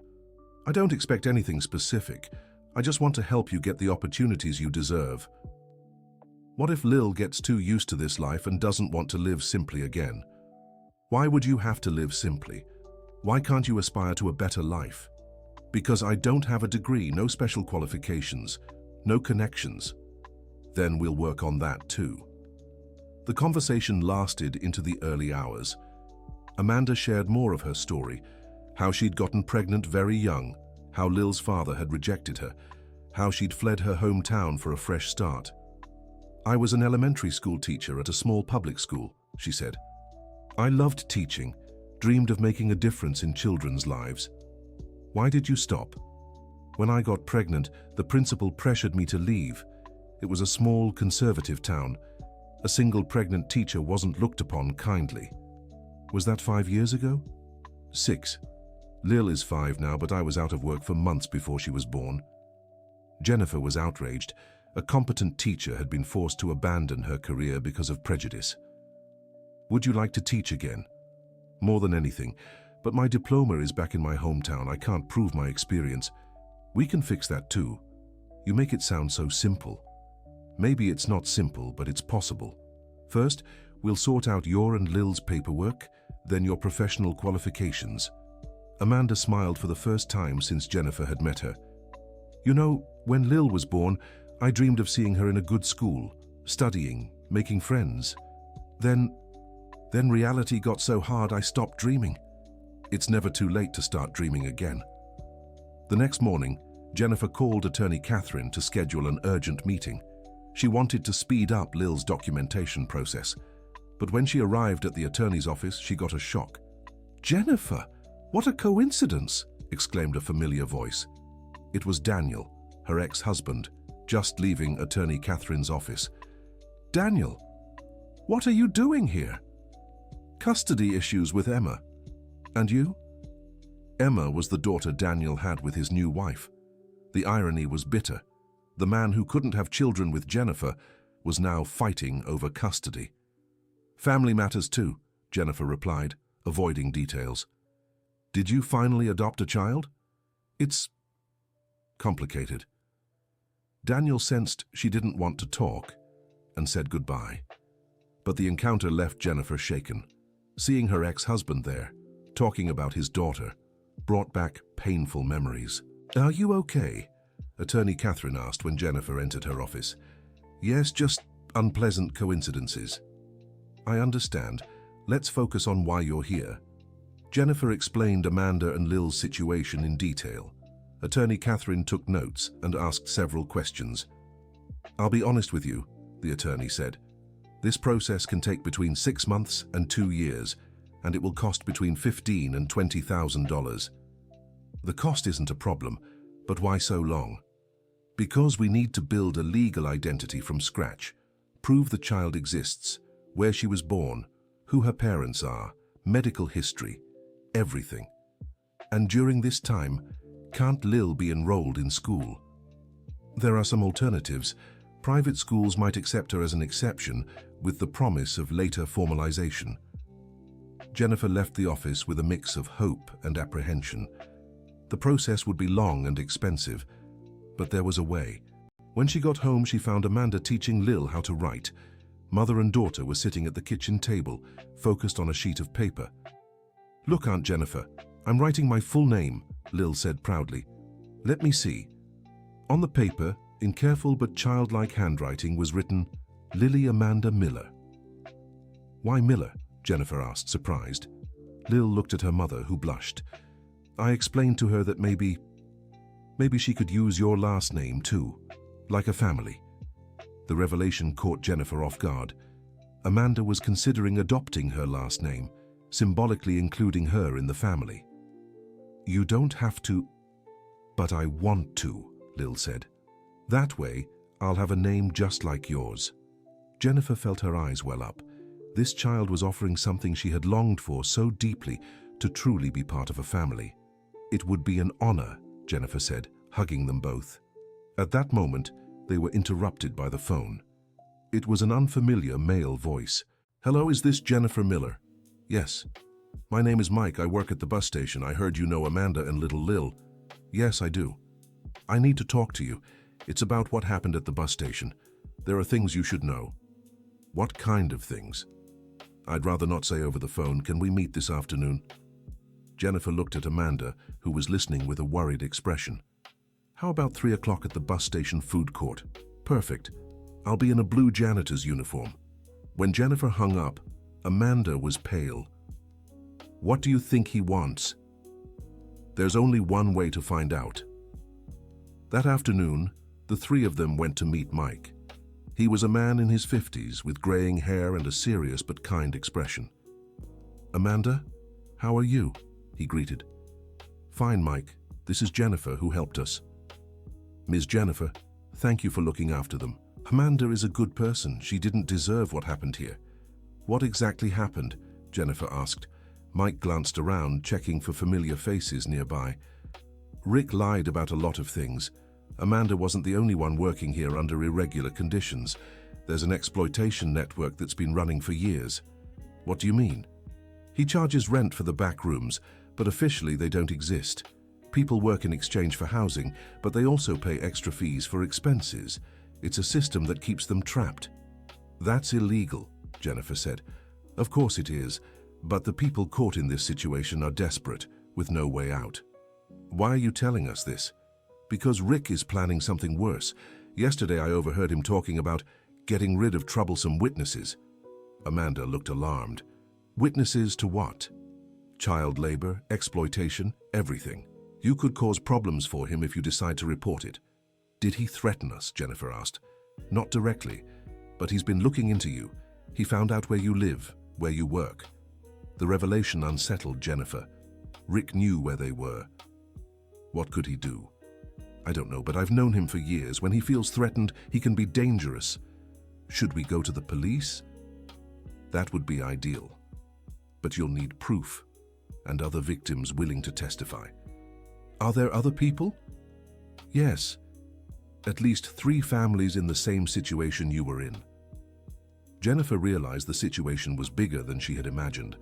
S1: I don't expect anything specific. I just want to help you get the opportunities you deserve. What if Lil gets too used to this life and doesn't want to live simply again? Why would you have to live simply? Why can't you aspire to a better life? Because I don't have a degree, no special qualifications, no connections. Then we'll work on that too. The conversation lasted into the early hours. Amanda shared more of her story, how she'd gotten pregnant very young, how Lil's father had rejected her, how she'd fled her hometown for a fresh start. I was an elementary school teacher at a small public school, she said. I loved teaching, dreamed of making a difference in children's lives. Why did you stop? When I got pregnant, the principal pressured me to leave. It was a small, conservative town. A single pregnant teacher wasn't looked upon kindly. Was that 5 years ago? 6. Lil is 5 now, but I was out of work for months before she was born. Jennifer was outraged. A competent teacher had been forced to abandon her career because of prejudice. Would you like to teach again? More than anything, but my diploma is back in my hometown. I can't prove my experience. We can fix that too. You make it sound so simple. Maybe it's not simple, but it's possible. First, we'll sort out your and Lil's paperwork, then your professional qualifications. Amanda smiled for the first time since Jennifer had met her. You know, when Lil was born, I dreamed of seeing her in a good school, studying, making friends. Then reality got so hard I stopped dreaming. It's never too late to start dreaming again. The next morning, Jennifer called attorney Catherine to schedule an urgent meeting. She wanted to speed up Lil's documentation process. But when she arrived at the attorney's office, she got a shock. "Jennifer, what a coincidence!" exclaimed a familiar voice. It was Daniel, her ex-husband, just leaving attorney Catherine's office. "Daniel, what are you doing here?" "Custody issues with Emma." "And you?" Emma was the daughter Daniel had with his new wife. The irony was bitter. The man who couldn't have children with Jennifer was now fighting over custody. "Family matters too," Jennifer replied, avoiding details. "Did you finally adopt a child?" "It's complicated." Daniel sensed she didn't want to talk and said goodbye. But the encounter left Jennifer shaken. Seeing her ex-husband there, talking about his daughter, brought back painful memories. "Are you okay?" Attorney Catherine asked when Jennifer entered her office. "Yes, just unpleasant coincidences." "I understand. Let's focus on why you're here." Jennifer explained Amanda and Lil's situation in detail. Attorney Catherine took notes and asked several questions. "I'll be honest with you," the attorney said. "This process can take between 6 months and 2 years, and it will cost between $15,000 and $20,000. The cost isn't a problem, but why so long? Because we need to build a legal identity from scratch, prove the child exists, where she was born, who her parents are, medical history, everything. And during this time, can't Lil be enrolled in school? There are some alternatives. Private schools might accept her as an exception, with the promise of later formalization." Jennifer left the office with a mix of hope and apprehension. The process would be long and expensive, but there was a way. When she got home, she found Amanda teaching Lil how to write. Mother and daughter were sitting at the kitchen table, focused on a sheet of paper. "Look, Aunt Jennifer, I'm writing my full name," Lil said proudly. "Let me see." On the paper, in careful but childlike handwriting, was written, "Lily Amanda Miller." "Why Miller?" Jennifer asked, surprised. Lil looked at her mother, who blushed. "I explained to her that maybe she could use your last name too, like a family." The revelation caught Jennifer off guard. Amanda was considering adopting her last name, symbolically including her in the family. "You don't have to." "But I want to," Lil said. "That way, I'll have a name just like yours." Jennifer felt her eyes well up. This child was offering something she had longed for so deeply, to truly be part of a family. "It would be an honor," Jennifer said, hugging them both. At that moment, they were interrupted by the phone. It was an unfamiliar male voice. "Hello, is this Jennifer Miller?" "Yes." "My name is Mike. I work at the bus station. I heard you know Amanda and little Lil." "Yes, I do." "I need to talk to you. It's about what happened at the bus station. There are things you should know." "What kind of things?" "I'd rather not say over the phone. Can we meet this afternoon?" Jennifer looked at Amanda, who was listening with a worried expression. "How about 3 o'clock at the bus station food court?" "Perfect. I'll be in a blue janitor's uniform." When Jennifer hung up, Amanda was pale. "What do you think he wants?" "There's only one way to find out." That afternoon, the three of them went to meet Mike. He was a man in his 50s with graying hair and a serious but kind expression. "Amanda, how are you?" he greeted. "Fine, Mike. This is Jennifer, who helped us." "Ms. Jennifer, thank you for looking after them. Amanda is a good person. She didn't deserve what happened here." "What exactly happened?" Jennifer asked. Mike glanced around, checking for familiar faces nearby. "Rick lied about a lot of things. Amanda wasn't the only one working here under irregular conditions. There's an exploitation network that's been running for years." What do you mean? He charges rent for the back rooms, but officially they don't exist. People work in exchange for housing, but they also pay extra fees for expenses. It's a system that keeps them trapped. That's illegal, Jennifer said. Of course it is, but the people caught in this situation are desperate, with no way out. Why are you telling us this? Because Rick is planning something worse. Yesterday I overheard him talking about getting rid of troublesome witnesses. Amanda looked alarmed. Witnesses to what? Child labor, exploitation, everything. You could cause problems for him if you decide to report it. Did he threaten us? Jennifer asked. Not directly, but he's been looking into you. He found out where you live, where you work. The revelation unsettled Jennifer. Rick knew where they were. What could he do? I don't know, but I've known him for years. When he feels threatened, he can be dangerous. Should we go to the police? That would be ideal. But you'll need proof, and other victims willing to testify. Are there other people? Yes. At least 3 families in the same situation you were in. Jennifer realized the situation was bigger than she had imagined.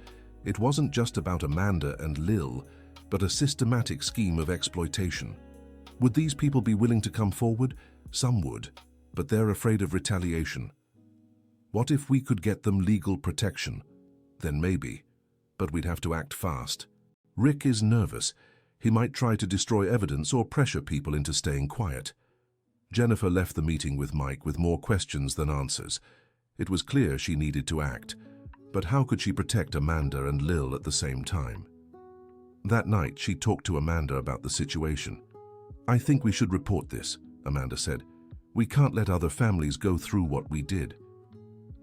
S1: It wasn't just about Amanda and Lil, but a systematic scheme of exploitation. Would these people be willing to come forward? Some would, but they're afraid of retaliation. What if we could get them legal protection? Then maybe, but we'd have to act fast. Rick is nervous. He might try to destroy evidence or pressure people into staying quiet. Jennifer left the meeting with Mike with more questions than answers. It was clear she needed to act, but how could she protect Amanda and Lil at the same time? That night, she talked to Amanda about the situation. I think we should report this, Amanda said. We can't let other families go through what we did.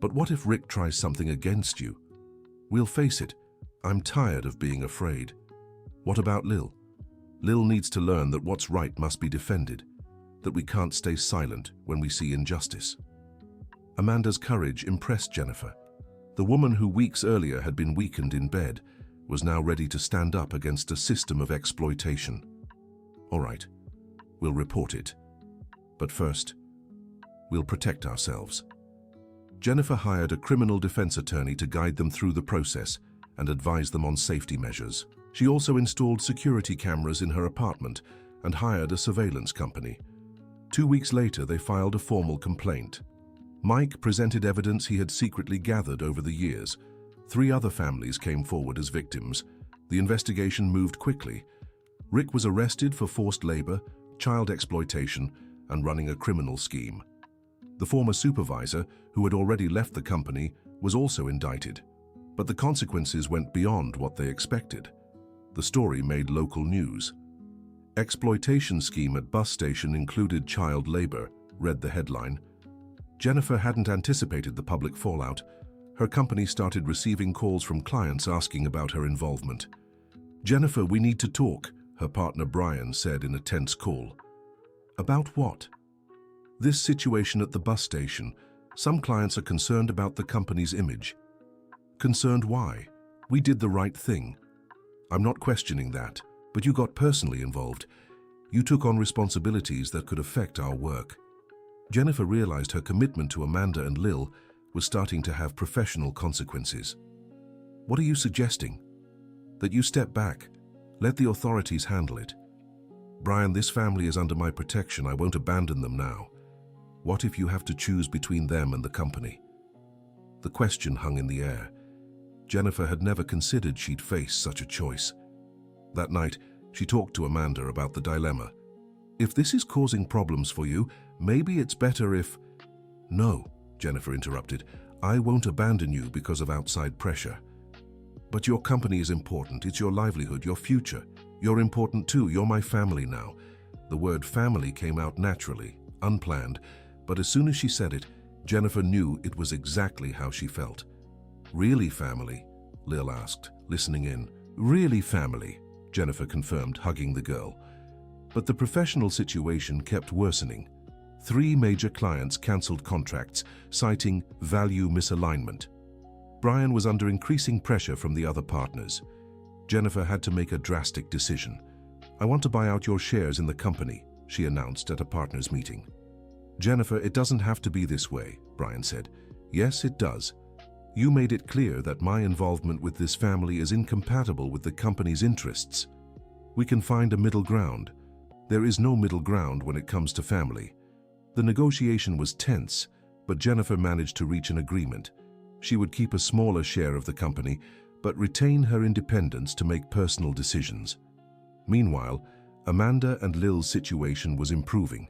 S1: But what if Rick tries something against you? We'll face it. I'm tired of being afraid. What about Lil? Lil needs to learn that what's right must be defended, that we can't stay silent when we see injustice. Amanda's courage impressed Jennifer. The woman who weeks earlier had been weakened in bed was now ready to stand up against a system of exploitation. All right, we'll report it. But first, we'll protect ourselves. Jennifer hired a criminal defense attorney to guide them through the process and advise them on safety measures. She also installed security cameras in her apartment and hired a surveillance company. 2 weeks later, they filed a formal complaint. Mike presented evidence he had secretly gathered over the years. 3 other families came forward as victims. The investigation moved quickly. Rick was arrested for forced labor, child exploitation, and running a criminal scheme. The former supervisor, who had already left the company, was also indicted. But the consequences went beyond what they expected. The story made local news. Exploitation scheme at bus station included child labor, read the headline. Jennifer hadn't anticipated the public fallout. Her company started receiving calls from clients asking about her involvement. Jennifer, we need to talk, her partner Brian said in a tense call. About what? This situation at the bus station. Some clients are concerned about the company's image. Concerned why? We did the right thing. I'm not questioning that, but you got personally involved. You took on responsibilities that could affect our work. Jennifer realized her commitment to Amanda and Lil was starting to have professional consequences. What are you suggesting? That you step back. Let the authorities handle it. Brian, this family is under my protection. I won't abandon them now. What if you have to choose between them and the company? The question hung in the air. Jennifer had never considered she'd face such a choice. That night, she talked to Amanda about the dilemma. If this is causing problems for you, maybe it's better if... No, Jennifer interrupted. I won't abandon you because of outside pressure. But your company is important. It's your livelihood, your future. You're important too. You're my family now. The word family came out naturally, unplanned, but as soon as she said it, Jennifer knew it was exactly how she felt. Really family? Lil asked, listening in. Really family, Jennifer confirmed, hugging the girl. But the professional situation kept worsening. 3 major clients cancelled contracts, citing value misalignment. Brian was under increasing pressure from the other partners. Jennifer had to make a drastic decision. I want to buy out your shares in the company, she announced at a partners meeting. Jennifer, it doesn't have to be this way, Brian said. Yes, it does. You made it clear that my involvement with this family is incompatible with the company's interests. We can find a middle ground. There is no middle ground when it comes to family. The negotiation was tense, but Jennifer managed to reach an agreement. She would keep a smaller share of the company, but retain her independence to make personal decisions. Meanwhile, Amanda and Lil's situation was improving.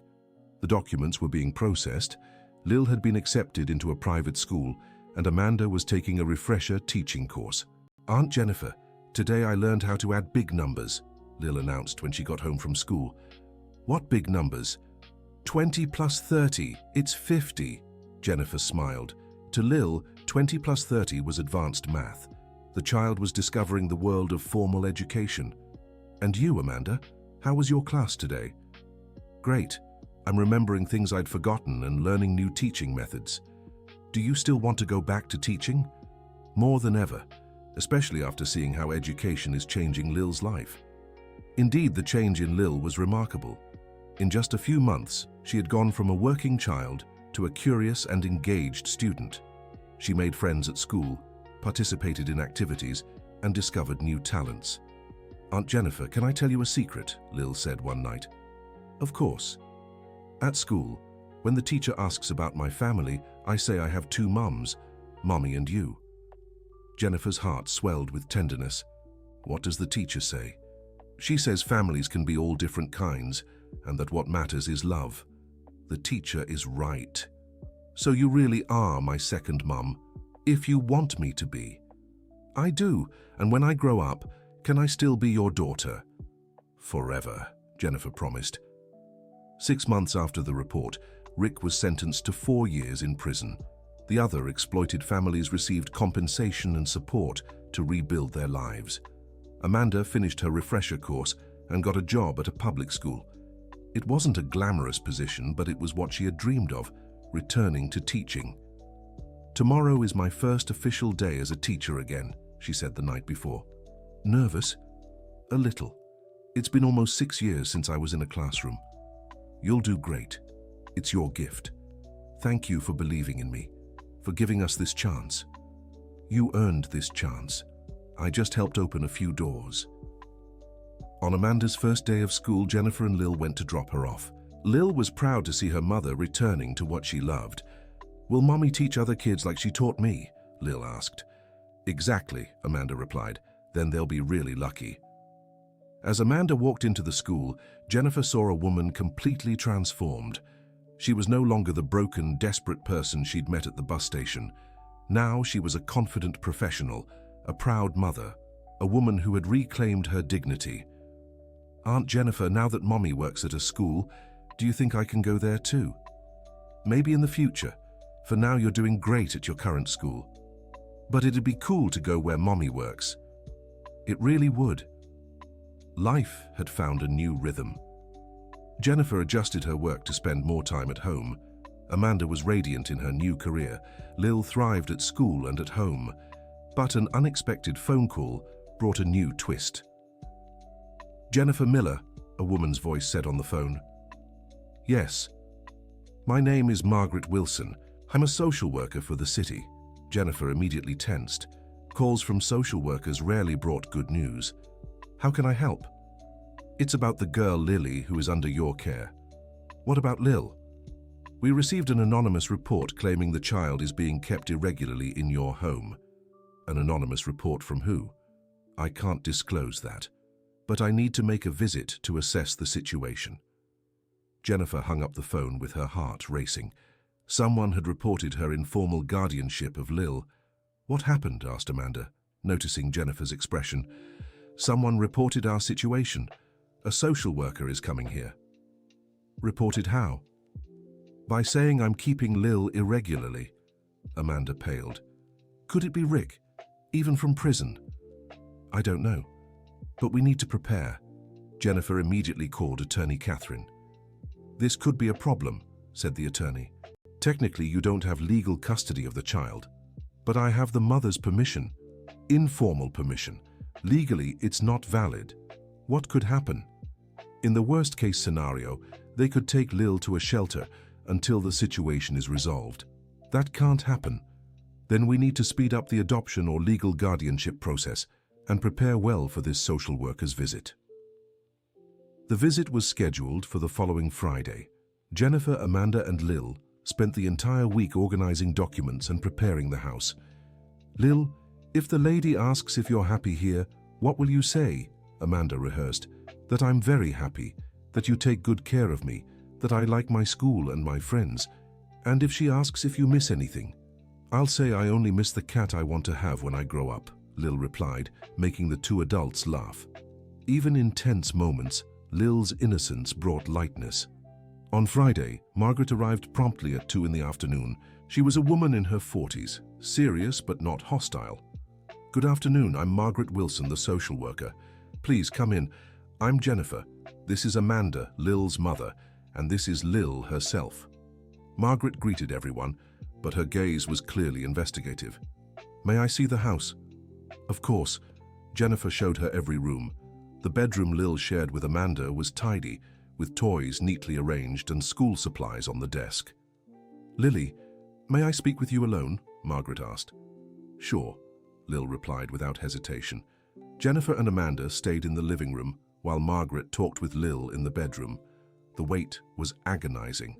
S1: The documents were being processed, Lil had been accepted into a private school, and Amanda was taking a refresher teaching course. "Aunt Jennifer, today I learned how to add big numbers," Lil announced when she got home from school. "What big numbers?" 20 plus 30, it's 50, Jennifer smiled. To Lil, 20 plus 30 was advanced math. The child was discovering the world of formal education. "And you, Amanda, how was your class today?" "Great. I'm remembering things I'd forgotten and learning new teaching methods." "Do you still want to go back to teaching?" "More than ever, especially after seeing how education is changing Lil's life." Indeed, the change in Lil was remarkable. In just a few months, she had gone from a working child to a curious and engaged student. She made friends at school, participated in activities, and discovered new talents. "Aunt Jennifer, can I tell you a secret?" Lil said one night. "Of course." "At school, when the teacher asks about my family, I say I have two mums, Mommy and you." Jennifer's heart swelled with tenderness. "What does the teacher say?" "She says families can be all different kinds, and that what matters is love." The teacher is right. "So you really are my second mum, if you want me to be." "I do, and when I grow up, can I still be your daughter?" "Forever," Jennifer promised. 6 months after the report, Rick was sentenced to 4 years in prison. The other exploited families received compensation and support to rebuild their lives. Amanda finished her refresher course and got a job at a public school. It wasn't a glamorous position, but it was what she had dreamed of, returning to teaching. "Tomorrow is my first official day as a teacher again," she said the night before. "Nervous?" "A little. It's been almost 6 years since I was in a classroom." "You'll do great. It's your gift. Thank you for believing in me, for giving us this chance. You earned this chance. I just helped open a few doors." On Amanda's first day of school, Jennifer and Lil went to drop her off. Lil was proud to see her mother returning to what she loved. "Will Mommy teach other kids like she taught me?" Lil asked. "Exactly," Amanda replied. "Then they'll be really lucky." As Amanda walked into the school, Jennifer saw a woman completely transformed. She was no longer the broken, desperate person she'd met at the bus station. Now she was a confident professional, a proud mother, a woman who had reclaimed her dignity. "Aunt Jennifer, now that Mommy works at a school, do you think I can go there too?" "Maybe in the future. For now you're doing great at your current school. But it'd be cool to go where Mommy works." It really would. Life had found a new rhythm. Jennifer adjusted her work to spend more time at home. Amanda was radiant in her new career. Lil thrived at school and at home. But an unexpected phone call brought a new twist. "Jennifer Miller," a woman's voice said on the phone. "Yes. My name is Margaret Wilson. I'm a social worker for the city." Jennifer immediately tensed. Calls from social workers rarely brought good news. "How can I help?" "It's about the girl Lily who is under your care." "What about Lil?" "We received an anonymous report claiming the child is being kept irregularly in your home." "An anonymous report from who?" "I can't disclose that. But I need to make a visit to assess the situation." Jennifer hung up the phone with her heart racing. Someone had reported her informal guardianship of Lil. "What happened?" asked Amanda, noticing Jennifer's expression. "Someone reported our situation. A social worker is coming here." "Reported how?" "By saying I'm keeping Lil irregularly." Amanda paled. "Could it be Rick, even from prison?" "I don't know. But we need to prepare." Jennifer immediately called Attorney Catherine. "This could be a problem," said the attorney. "Technically, you don't have legal custody of the child, but I have the mother's permission. Informal permission. Legally, it's not valid. What could happen? In the worst-case scenario, they could take Lil to a shelter until the situation is resolved. That can't happen. Then we need to speed up the adoption or legal guardianship process and prepare well for this social worker's visit. The visit was scheduled for the following Friday. Jennifer, Amanda, and Lil spent the entire week organizing documents and preparing the house. Lil, if the lady asks if you're happy here, what will you say? Amanda rehearsed. That I'm very happy, that you take good care of me, that I like my school and my friends. And if she asks if you miss anything, I'll say I only miss the cat I want to have when I grow up, Lil replied, making the two adults laugh. Even in tense moments, Lil's innocence brought lightness. On Friday, Margaret arrived promptly at 2 in the afternoon. She was a woman in her 40s, serious but not hostile. Good afternoon, I'm Margaret Wilson, the social worker. Please come in. I'm Jennifer. This is Amanda, Lil's mother, and this is Lil herself. Margaret greeted everyone, but her gaze was clearly investigative. May I see the house? Of course. Jennifer showed her every room. The bedroom Lil shared with Amanda was tidy, with toys neatly arranged and school supplies on the desk. Lily, may I speak with you alone? Margaret asked. Sure, Lil replied without hesitation. Jennifer and Amanda stayed in the living room while Margaret talked with Lil in the bedroom. The wait was agonizing.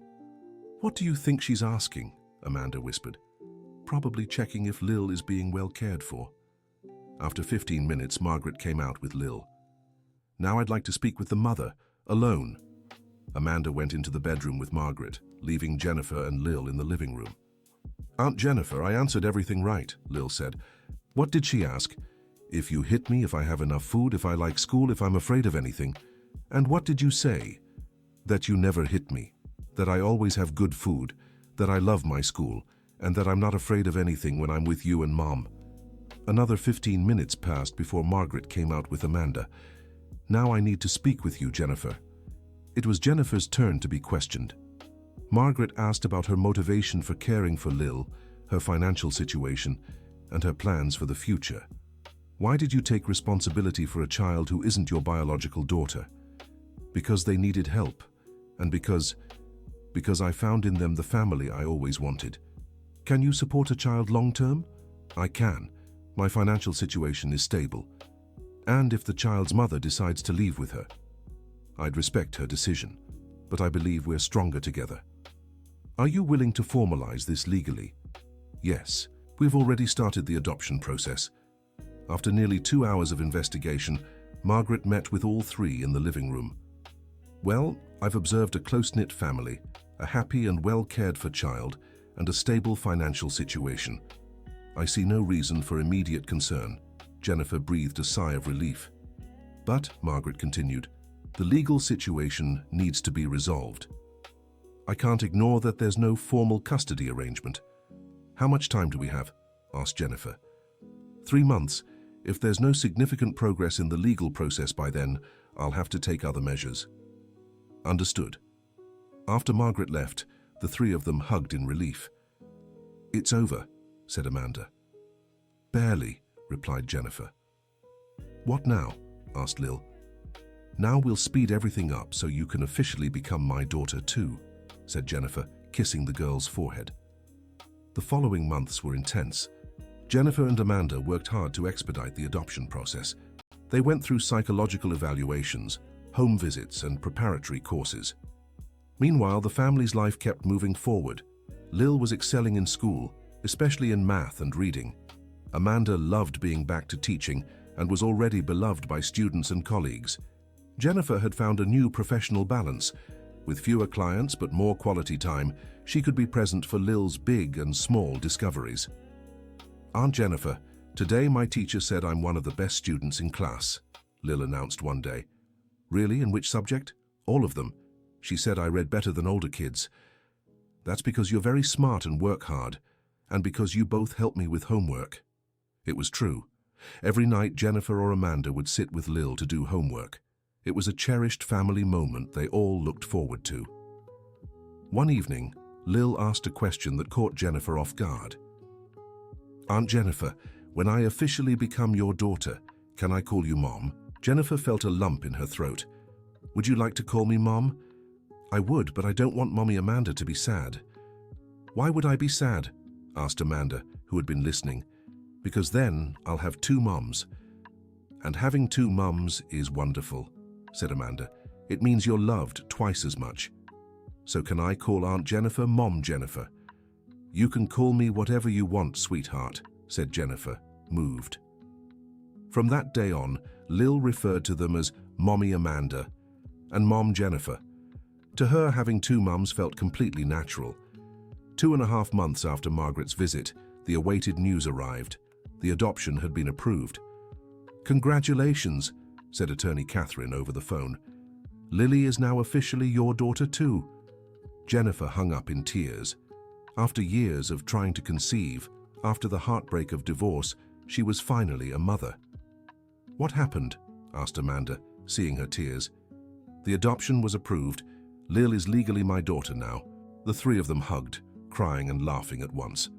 S1: What do you think she's asking? Amanda whispered. Probably checking if Lil is being well cared for. After 15 minutes, Margaret came out with Lil. Now I'd like to speak with the mother, alone. Amanda went into the bedroom with Margaret, leaving Jennifer and Lil in the living room. Aunt Jennifer, I answered everything right, Lil said. What did she ask? If you hit me, if I have enough food, if I like school, if I'm afraid of anything. And what did you say? That you never hit me, that I always have good food, that I love my school, and that I'm not afraid of anything when I'm with you and Mom. Another 15 minutes passed before Margaret came out with Amanda. Now I need to speak with you, Jennifer. It was Jennifer's turn to be questioned. Margaret asked about her motivation for caring for Lil, her financial situation, and her plans for the future. Why did you take responsibility for a child who isn't your biological daughter? Because they needed help, and because I found in them the family I always wanted. Can you support a child long-term? I can. My financial situation is stable. And if the child's mother decides to leave with her, I'd respect her decision, but I believe we're stronger together. Are you willing to formalize this legally? Yes, we've already started the adoption process. After nearly 2 hours of investigation, Margaret met with all three in the living room. Well, I've observed a close-knit family, a happy and well-cared-for child, and a stable financial situation. I see no reason for immediate concern. Jennifer breathed a sigh of relief. But, Margaret continued, the legal situation needs to be resolved. I can't ignore that there's no formal custody arrangement. How much time do we have? Asked Jennifer. 3 months. If there's no significant progress in the legal process by then, I'll have to take other measures. Understood. After Margaret left, the three of them hugged in relief. It's over, said Amanda. Barely, replied Jennifer. What now? Asked Lil. Now we'll speed everything up so you can officially become my daughter too, said Jennifer, kissing the girl's forehead. The following months were intense. Jennifer and Amanda worked hard to expedite the adoption process. They went through psychological evaluations, home visits, and preparatory courses. Meanwhile, the family's life kept moving forward. Lil was excelling in school, especially in math and reading. Amanda loved being back to teaching and was already beloved by students and colleagues. Jennifer had found a new professional balance. With fewer clients but more quality time, she could be present for Lil's big and small discoveries. Aunt Jennifer, today my teacher said I'm one of the best students in class, Lil announced one day. Really? In which subject? All of them. She said I read better than older kids. That's because you're very smart and work hard, and because you both help me with homework. It was true. Every night Jennifer or Amanda would sit with Lil to do homework. It was a cherished family moment they all looked forward to. One evening, Lil asked a question that caught Jennifer off guard. Aunt Jennifer, when I officially become your daughter, can I call you Mom? Jennifer felt a lump in her throat. Would you like to call me Mom? I would, but I don't want Mommy Amanda to be sad. Why would I be sad? Asked Amanda, who had been listening, because then I'll have two moms. And having two mums is wonderful, said Amanda. It means you're loved twice as much. So can I call Aunt Jennifer Mom Jennifer? You can call me whatever you want, sweetheart, said Jennifer, moved. From that day on, Lil referred to them as Mommy Amanda and Mom Jennifer. To her, having two mums felt completely natural. 2.5 months after Margaret's visit, the awaited news arrived. The adoption had been approved. Congratulations, said attorney Catherine over the phone. Lily is now officially your daughter too. Jennifer hung up in tears. After years of trying to conceive, after the heartbreak of divorce, she was finally a mother. What happened? Asked Amanda, seeing her tears. The adoption was approved. Lil is legally my daughter now. The three of them hugged, crying and laughing at once.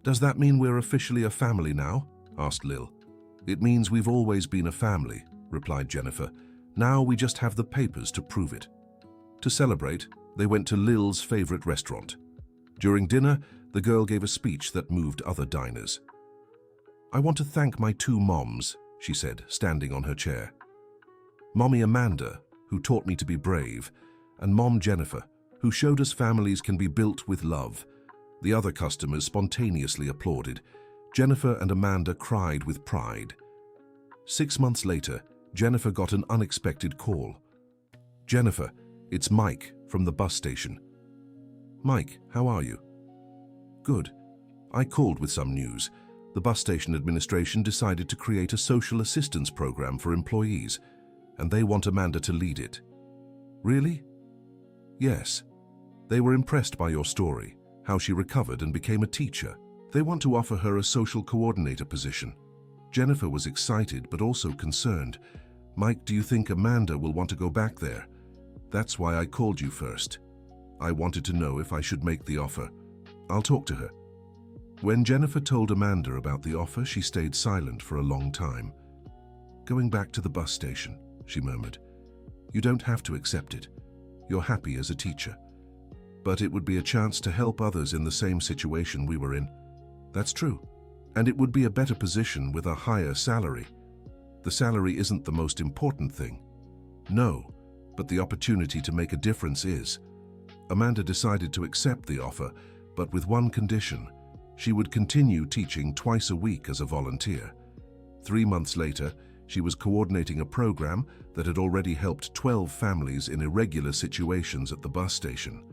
S1: Does that mean we're officially a family now? Asked Lil. It means we've always been a family, replied Jennifer. Now we just have the papers to prove it. To celebrate, they went to Lil's favorite restaurant. During dinner, the girl gave a speech that moved other diners. I want to thank my two moms, she said, standing on her chair. Mommy Amanda, who taught me to be brave, and Mom Jennifer, who showed us families can be built with love. The other customers spontaneously applauded. Jennifer and Amanda cried with pride. 6 months later, Jennifer got an unexpected call. Jennifer, it's Mike from the bus station. Mike, how are you? Good. I called with some news. The bus station administration decided to create a social assistance program for employees, and they want Amanda to lead it. Really? Yes. They were impressed by your story, how she recovered and became a teacher. They want to offer her a social coordinator position. Jennifer was excited but also concerned. Mike, do you think Amanda will want to go back there? That's why I called you first. I wanted to know if I should make the offer. I'll talk to her. When Jennifer told Amanda about the offer, she stayed silent for a long time. Going back to the bus station, she murmured. You don't have to accept it. You're happy as a teacher. But it would be a chance to help others in the same situation we were in. That's true. And it would be a better position with a higher salary. The salary isn't the most important thing. No, but the opportunity to make a difference is. Amanda decided to accept the offer, but with one condition. She would continue teaching twice a week as a volunteer. 3 months later, she was coordinating a program that had already helped 12 families in irregular situations at the bus station.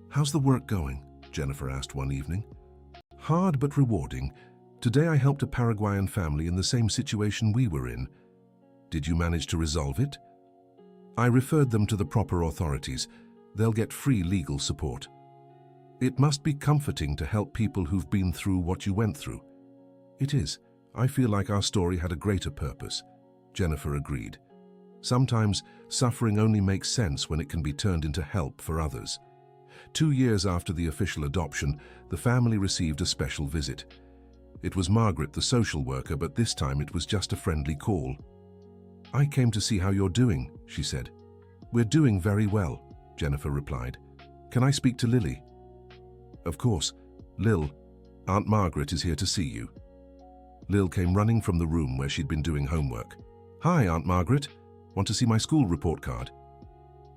S1: How's the work going? Jennifer asked one evening. Hard but rewarding. Today I helped a Paraguayan family in the same situation we were in. Did you manage to resolve it? I referred them to the proper authorities. They'll get free legal support. It must be comforting to help people who've been through what you went through. It is. I feel like our story had a greater purpose. Jennifer agreed. Sometimes suffering only makes sense when it can be turned into help for others. 2 years after the official adoption, the family received a special visit. It was Margaret, the social worker, but this time it was just a friendly call. I came to see how you're doing, she said. We're doing very well, Jennifer replied. Can I speak to Lily? Of course. Lil, Aunt Margaret is here to see you. Lil came running from the room where she'd been doing homework. Hi, Aunt Margaret. Want to see my school report card?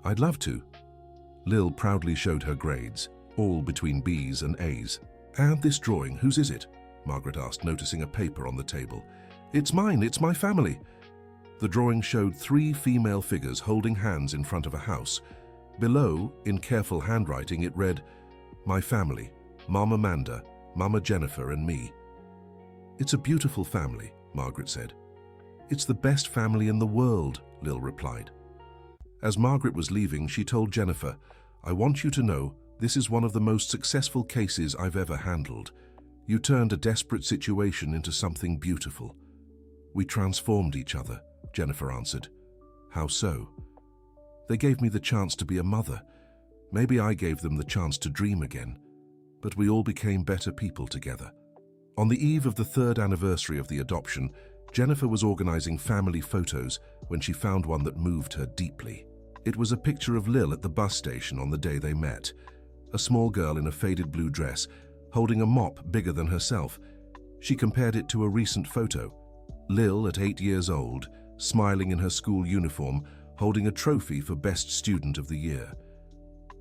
S1: I'd love to. Lil proudly showed her grades, all between B's and A's. And this drawing, whose is it? Margaret asked, noticing a paper on the table. It's mine, it's my family. The drawing showed 3 female figures holding hands in front of a house. Below, in careful handwriting, it read, My family, Mom Amanda, Mama Jennifer and me. It's a beautiful family, Margaret said. It's the best family in the world, Lil replied. As Margaret was leaving, she told Jennifer, I want you to know this is one of the most successful cases I've ever handled. You turned a desperate situation into something beautiful. We transformed each other, Jennifer answered. How so? They gave me the chance to be a mother. Maybe I gave them the chance to dream again. But we all became better people together. On the eve of the 3rd anniversary of the adoption, Jennifer was organizing family photos when she found one that moved her deeply. It was a picture of Lil at the bus station on the day they met. A small girl in a faded blue dress, holding a mop bigger than herself. She compared it to a recent photo. Lil, at 8 years old, smiling in her school uniform, holding a trophy for Best Student of the Year.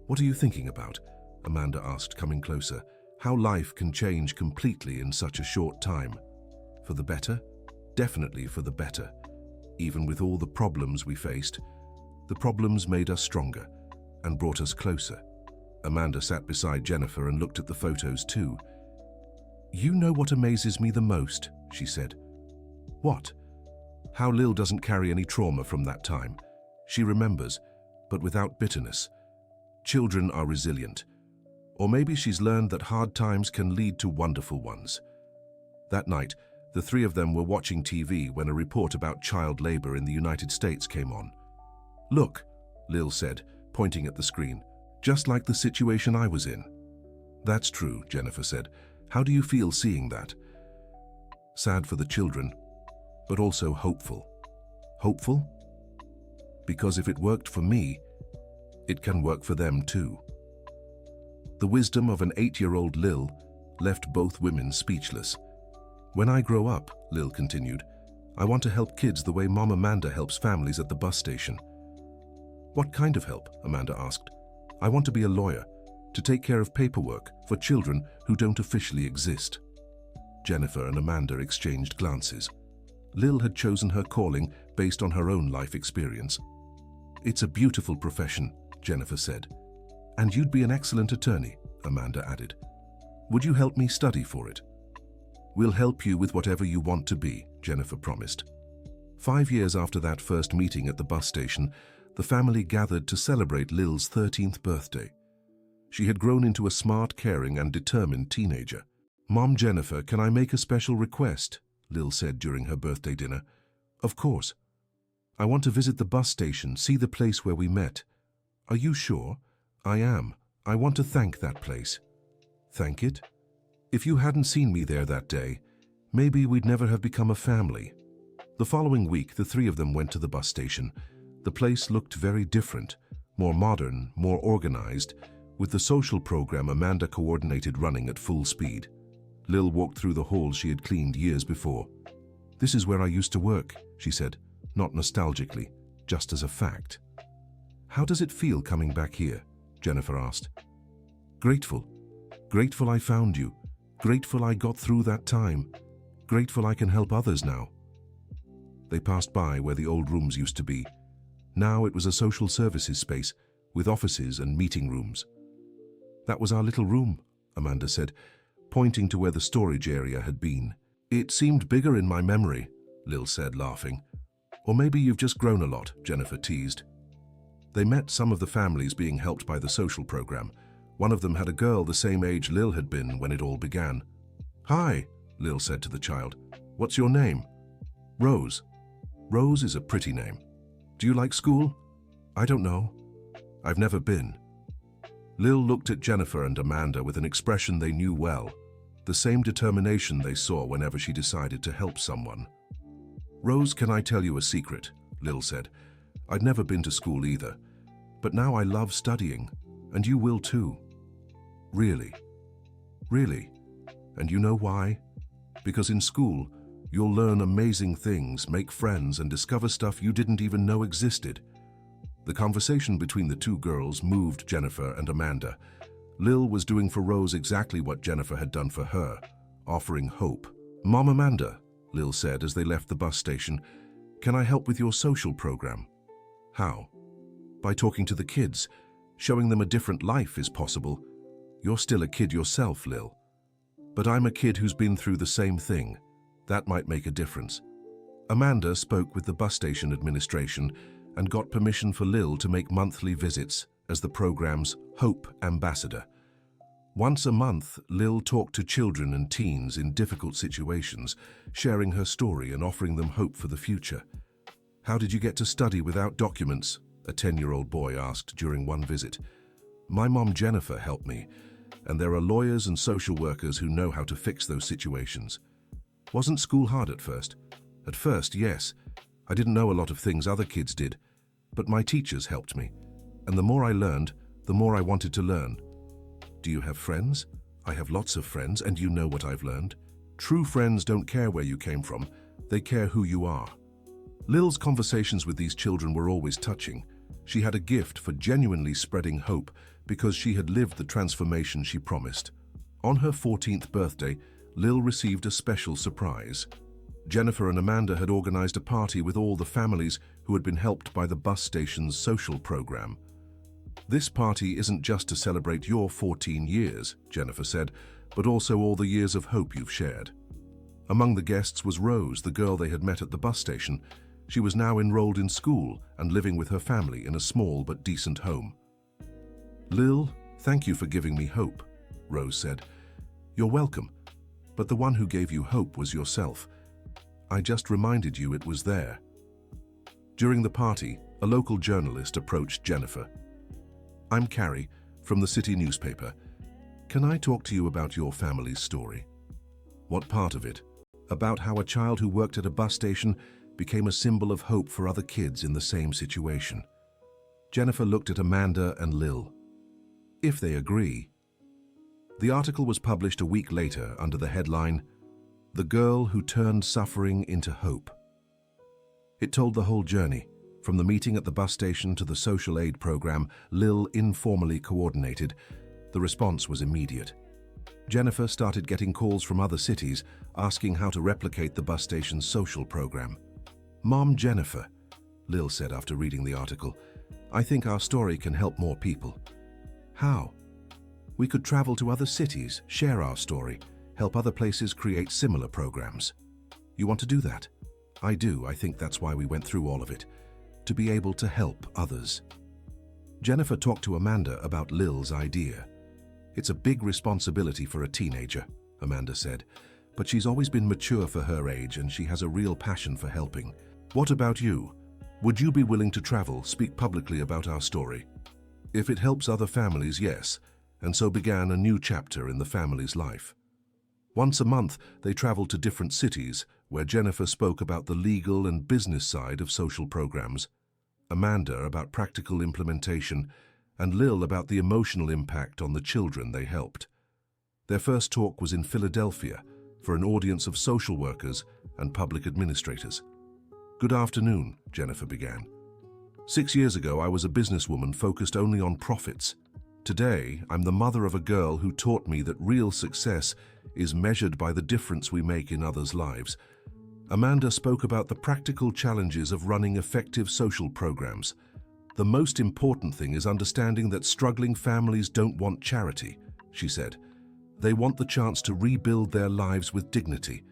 S1: "What are you thinking about?" Amanda asked, coming closer. "How life can change completely in such a short time. For the better? Definitely for the better. Even with all the problems we faced, the problems made us stronger and brought us closer." Amanda sat beside Jennifer and looked at the photos too. "You know what amazes me the most," she said. "What?" "How Lil doesn't carry any trauma from that time. She remembers, but without bitterness. Children are resilient. Or maybe she's learned that hard times can lead to wonderful ones." That night, the three of them were watching TV when a report about child labor in the United States came on. "Look," Lil said, pointing at the screen, "just like the situation I was in." "That's true," Jennifer said. "How do you feel seeing that?" "Sad for the children, but also hopeful." "Hopeful?" "Because if it worked for me, it can work for them too." The wisdom of an 8-year-old Lil left both women speechless. "When I grow up," Lil continued, "I want to help kids the way Mom Amanda helps families at the bus station." "What kind of help?" Amanda asked. "I want to be a lawyer, to take care of paperwork for children who don't officially exist." Jennifer and Amanda exchanged glances. Lil had chosen her calling based on her own life experience. "It's a beautiful profession," Jennifer said. "And you'd be an excellent attorney," Amanda added. "Would you help me study for it?" "We'll help you with whatever you want to be," Jennifer promised. 5 years after that first meeting at the bus station, the family gathered to celebrate Lil's 13th birthday. She had grown into a smart, caring, and determined teenager. "Mom Jennifer, can I make a special request?" Lil said during her birthday dinner. "Of course. I want to visit the bus station, see the place where we met." "Are you sure?" "I am. I want to thank that place." "Thank it?" "If you hadn't seen me there that day, maybe we'd never have become a family." The following week, the three of them went to the bus station. The place looked very different, more modern, more organized, with the social program Amanda coordinated running at full speed. Lil walked through the halls she had cleaned years before. "This is where I used to work," she said, not nostalgically, just as a fact. "How does it feel coming back here?" Jennifer asked. "Grateful. Grateful I found you. Grateful I got through that time. Grateful I can help others now." They passed by where the old rooms used to be. Now it was a social services space with offices and meeting rooms. "That was our little room," Amanda said, pointing to where the storage area had been. "It seemed bigger in my memory," Lil said, laughing. "Or maybe you've just grown a lot," Jennifer teased. They met some of the families being helped by the social program. One of them had a girl the same age Lil had been when it all began. "Hi," Lil said to the child. "What's your name?" "Rose." "Rose is a pretty name. Do you like school?" "I don't know. I've never been." Lil looked at Jennifer and Amanda with an expression they knew well, the same determination they saw whenever she decided to help someone. "Rose, can I tell you a secret?" Lil said. "I'd never been to school either, but now I love studying, and you will too." "Really? Really? And you know why? Because in school, you'll learn amazing things, make friends, and discover stuff you didn't even know existed." The conversation between the two girls moved Jennifer and Amanda. Lil was doing for Rose exactly what Jennifer had done for her, offering hope. "Mom Amanda," Lil said as they left the bus station, "can I help with your social program?" "How?" "By talking to the kids, showing them a different life is possible. You're still a kid yourself, Lil. But I'm a kid who's been through the same thing. That might make a difference." Amanda spoke with the bus station administration and got permission for Lil to make monthly visits as the program's Hope Ambassador. Once a month, Lil talked to children and teens in difficult situations, sharing her story and offering them hope for the future. "How did you get to study without documents?" a 10-year-old boy asked during one visit. "My mom Jennifer helped me, and there are lawyers and social workers who know how to fix those situations." "Wasn't school hard at first?" "At first, yes. I didn't know a lot of things other kids did, but my teachers helped me. And the more I learned, the more I wanted to learn." "Do you have friends?" I have lots of friends, and you know what I've learned. True friends don't care where you came from, they care who you are. Lil's conversations with these children were always touching. She had a gift for genuinely spreading hope because she had lived the transformation she promised. On her 14th birthday, Lil received a special surprise. Jennifer and Amanda had organized a party with all the families who had been helped by the bus station's social program. "This party isn't just to celebrate your 14 years," Jennifer said, "but also all the years of hope you've shared." Among the guests was Rose, the girl they had met at the bus station. She was now enrolled in school and living with her family in a small but decent home. "Lil, thank you for giving me hope," Rose said. "You're welcome, but the one who gave you hope was yourself. I just reminded you it was there." During the party, a local journalist approached Jennifer. "I'm Carrie, from the city newspaper. Can I talk to you about your family's story?" "What part of it?" "About how a child who worked at a bus station became a symbol of hope for other kids in the same situation." Jennifer looked at Amanda and Lil. "If they agree." The article was published a week later under the headline, "The Girl Who Turned Suffering into Hope." It told the whole journey, from the meeting at the bus station to the social aid program Lil informally coordinated. The response was immediate. Jennifer started getting calls from other cities asking how to replicate the bus station's social program. "Mom Jennifer," Lil said after reading the article, "I think our story can help more people." "How?" "We could travel to other cities, share our story, help other places create similar programs." "You want to do that?" "I do. I think that's why we went through all of it. To be able to help others." Jennifer talked to Amanda about Lil's idea. "It's a big responsibility for a teenager," Amanda said, "but she's always been mature for her age and she has a real passion for helping." "What about you? Would you be willing to travel, speak publicly about our story?" "If it helps other families, yes," and so began a new chapter in the family's life. Once a month, they traveled to different cities where Jennifer spoke about the legal and business side of social programs, Amanda about practical implementation, and Lil about the emotional impact on the children they helped. Their first talk was in Philadelphia for an audience of social workers and public administrators. "Good afternoon," Jennifer began. 6 years ago, I was a businesswoman focused only on profits. Today, I'm the mother of a girl who taught me that real success is measured by the difference we make in others' lives." Amanda spoke about the practical challenges of running effective social programs. "The most important thing is understanding that struggling families don't want charity," she said. "They want the chance to rebuild their lives with dignity."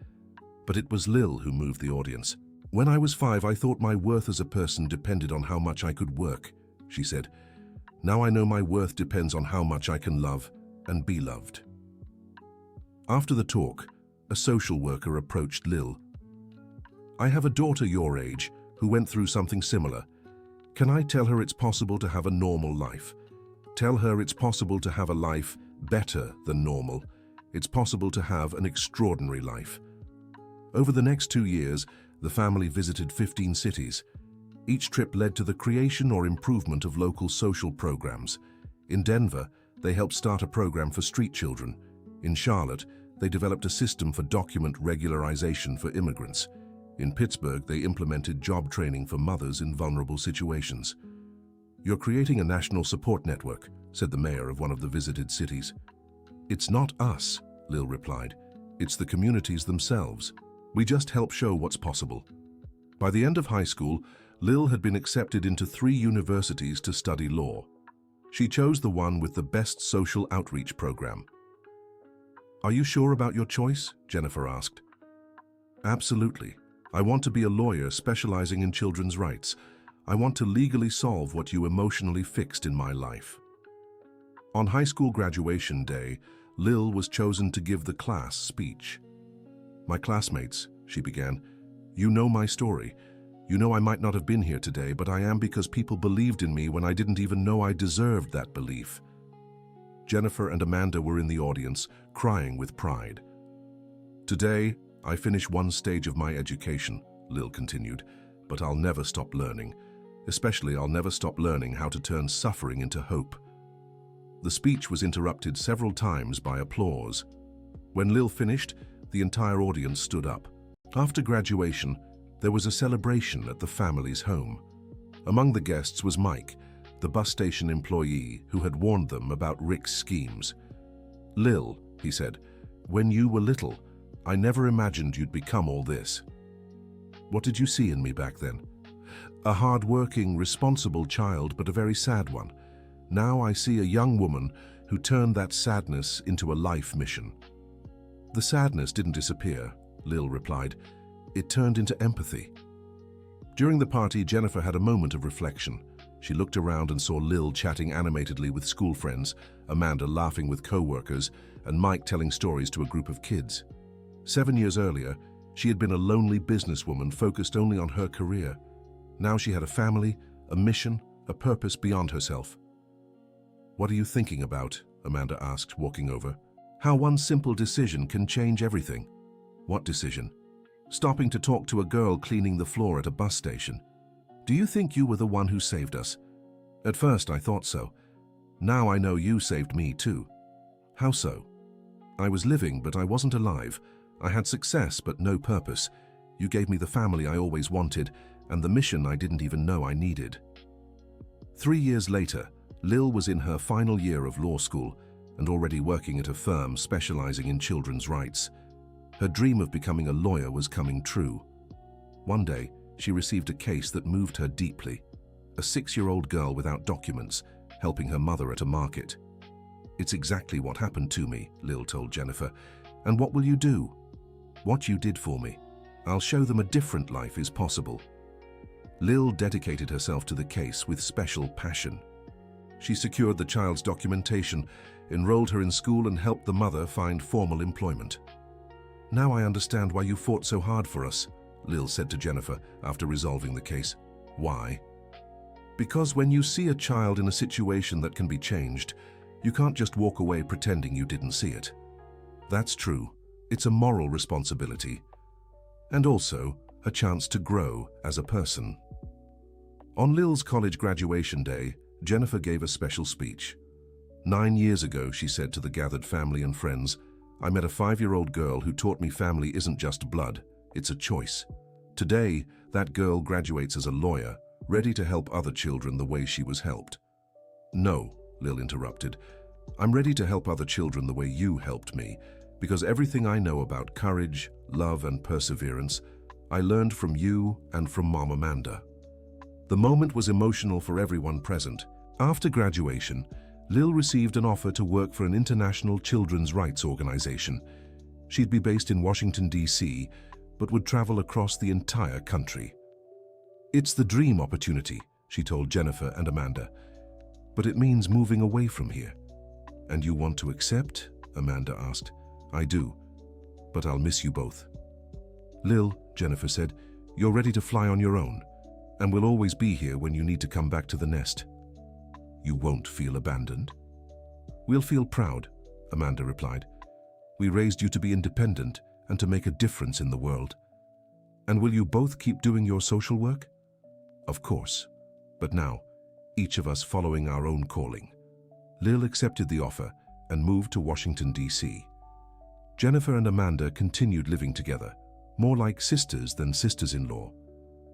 S1: But it was Lil who moved the audience. "When I was 5, I thought my worth as a person depended on how much I could work," she said. "Now I know my worth depends on how much I can love and be loved." After the talk, a social worker approached Lil. "I have a daughter your age who went through something similar. Can I tell her it's possible to have a normal life? Tell her it's possible to have a life better than normal. It's possible to have an extraordinary life." Over the next 2 years, the family visited 15 cities. Each trip led to the creation or improvement of local social programs. In Denver, they helped start a program for street children. In Charlotte, they developed a system for document regularization for immigrants. In Pittsburgh, they implemented job training for mothers in vulnerable situations. "You're creating a national support network," said the mayor of one of the visited cities. "It's not us," Lil replied. "It's the communities themselves. We just help show what's possible." By the end of high school, Lil had been accepted into 3 universities to study law. She chose the one with the best social outreach program. "Are you sure about your choice?" Jennifer asked. "Absolutely. I want to be a lawyer specializing in children's rights. I want to legally solve what you emotionally fixed in my life." On high school graduation day, Lil was chosen to give the class speech. "My classmates," she began, "you know my story. You know I might not have been here today, but I am because people believed in me when I didn't even know I deserved that belief." Jennifer and Amanda were in the audience, crying with pride. "Today, I finish one stage of my education," Lil continued, "but I'll never stop learning. Especially, I'll never stop learning how to turn suffering into hope." The speech was interrupted several times by applause. When Lil finished, the entire audience stood up. After graduation, there was a celebration at the family's home. Among the guests was Mike, the bus station employee who had warned them about Rick's schemes. "Lil," he said, "when you were little, I never imagined you'd become all this." "What did you see in me back then?" "A hard-working, responsible child, but a very sad one. Now I see a young woman who turned that sadness into a life mission." "The sadness didn't disappear," Lil replied. "It turned into empathy." During the party, Jennifer had a moment of reflection. She looked around and saw Lil chatting animatedly with school friends, Amanda laughing with co-workers, and Mike telling stories to a group of kids. 7 years earlier, she had been a lonely businesswoman focused only on her career. Now she had a family, a mission, a purpose beyond herself. "What are you thinking about?" Amanda asked, walking over. "How one simple decision can change everything." "What decision?" "Stopping to talk to a girl cleaning the floor at a bus station. Do you think you were the one who saved us?" "At first I thought so. Now I know you saved me too." "How so?" "I was living, but I wasn't alive. I had success, but no purpose. You gave me the family I always wanted, and the mission I didn't even know I needed." 3 years later, Lil was in her final year of law school and already working at a firm specializing in children's rights. Her dream of becoming a lawyer was coming true. One day, she received a case that moved her deeply. A 6-year-old girl without documents, helping her mother at a market. "It's exactly what happened to me," Lil told Jennifer. "And what will you do?" "What you did for me. I'll show them a different life is possible." Lil dedicated herself to the case with special passion. She secured the child's documentation, enrolled her in school, and helped the mother find formal employment. "Now I understand why you fought so hard for us," Lil said to Jennifer after resolving the case. "Why?" "Because when you see a child in a situation that can be changed, you can't just walk away pretending you didn't see it." "That's true. It's a moral responsibility. And also a chance to grow as a person." On Lil's college graduation day, Jennifer gave a special speech. 9 years ago, she said to the gathered family and friends, "I met a 5-year-old girl who taught me family isn't just blood, it's a choice." Today, that girl graduates as a lawyer, ready to help other children the way she was helped. "No," Lil interrupted. "I'm ready to help other children the way you helped me, because everything I know about courage, love, and perseverance, I learned from you and from Mom Amanda." The moment was emotional for everyone present. After graduation, Lil received an offer to work for an international children's rights organization. She'd be based in Washington, D.C., but would travel across the entire country. "It's the dream opportunity," she told Jennifer and Amanda. "But it means moving away from here." "And you want to accept?" Amanda asked. "I do, but I'll miss you both." "Lil," Jennifer said, "you're ready to fly on your own, and we'll always be here when you need to come back to the nest." "You won't feel abandoned?" "We'll feel proud," Amanda replied. "We raised you to be independent and to make a difference in the world." "And will you both keep doing your social work?" "Of course, but now, each of us following our own calling." Lil accepted the offer and moved to Washington, D.C. Jennifer and Amanda continued living together, more like sisters than sisters-in-law.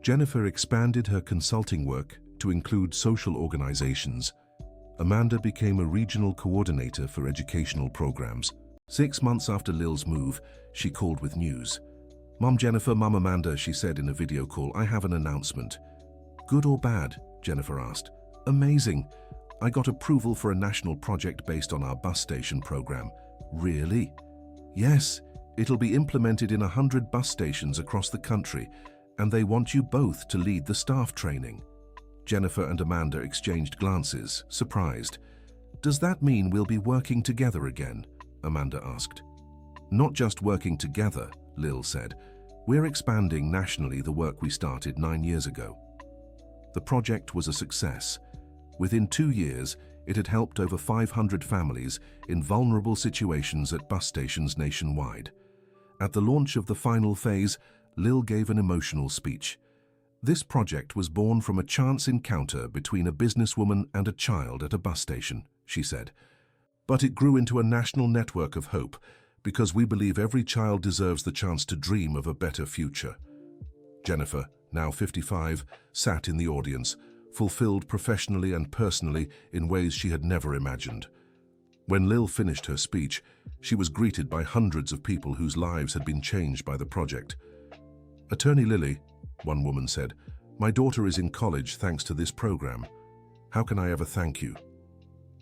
S1: Jennifer expanded her consulting work to include social organizations. Amanda became a regional coordinator for educational programs. 6 months after Lil's move, she called with news. "Mom Jennifer, Mom Amanda," she said in a video call, "I have an announcement." "Good or bad?" Jennifer asked. "Amazing. I got approval for a national project based on our bus station program." "Really?" "Yes. It'll be implemented in 100 bus stations across the country, and they want you both to lead the staff training." Jennifer and Amanda exchanged glances, surprised. "Does that mean we'll be working together again?" Amanda asked. "Not just working together," Lil said. "We're expanding nationally the work we started 9 years ago." The project was a success. Within 2 years, it had helped over 500 families in vulnerable situations at bus stations nationwide. At the launch of the final phase, Lil gave an emotional speech. "This project was born from a chance encounter between a businesswoman and a child at a bus station," she said. But it grew into a national network of hope because we believe every child deserves the chance to dream of a better future. Jennifer, now 55, sat in the audience, fulfilled professionally and personally in ways she had never imagined. When Lil finished her speech, she was greeted by hundreds of people whose lives had been changed by the project. "Attorney Lily," one woman said, "my daughter is in college thanks to this program. How can I ever thank you?"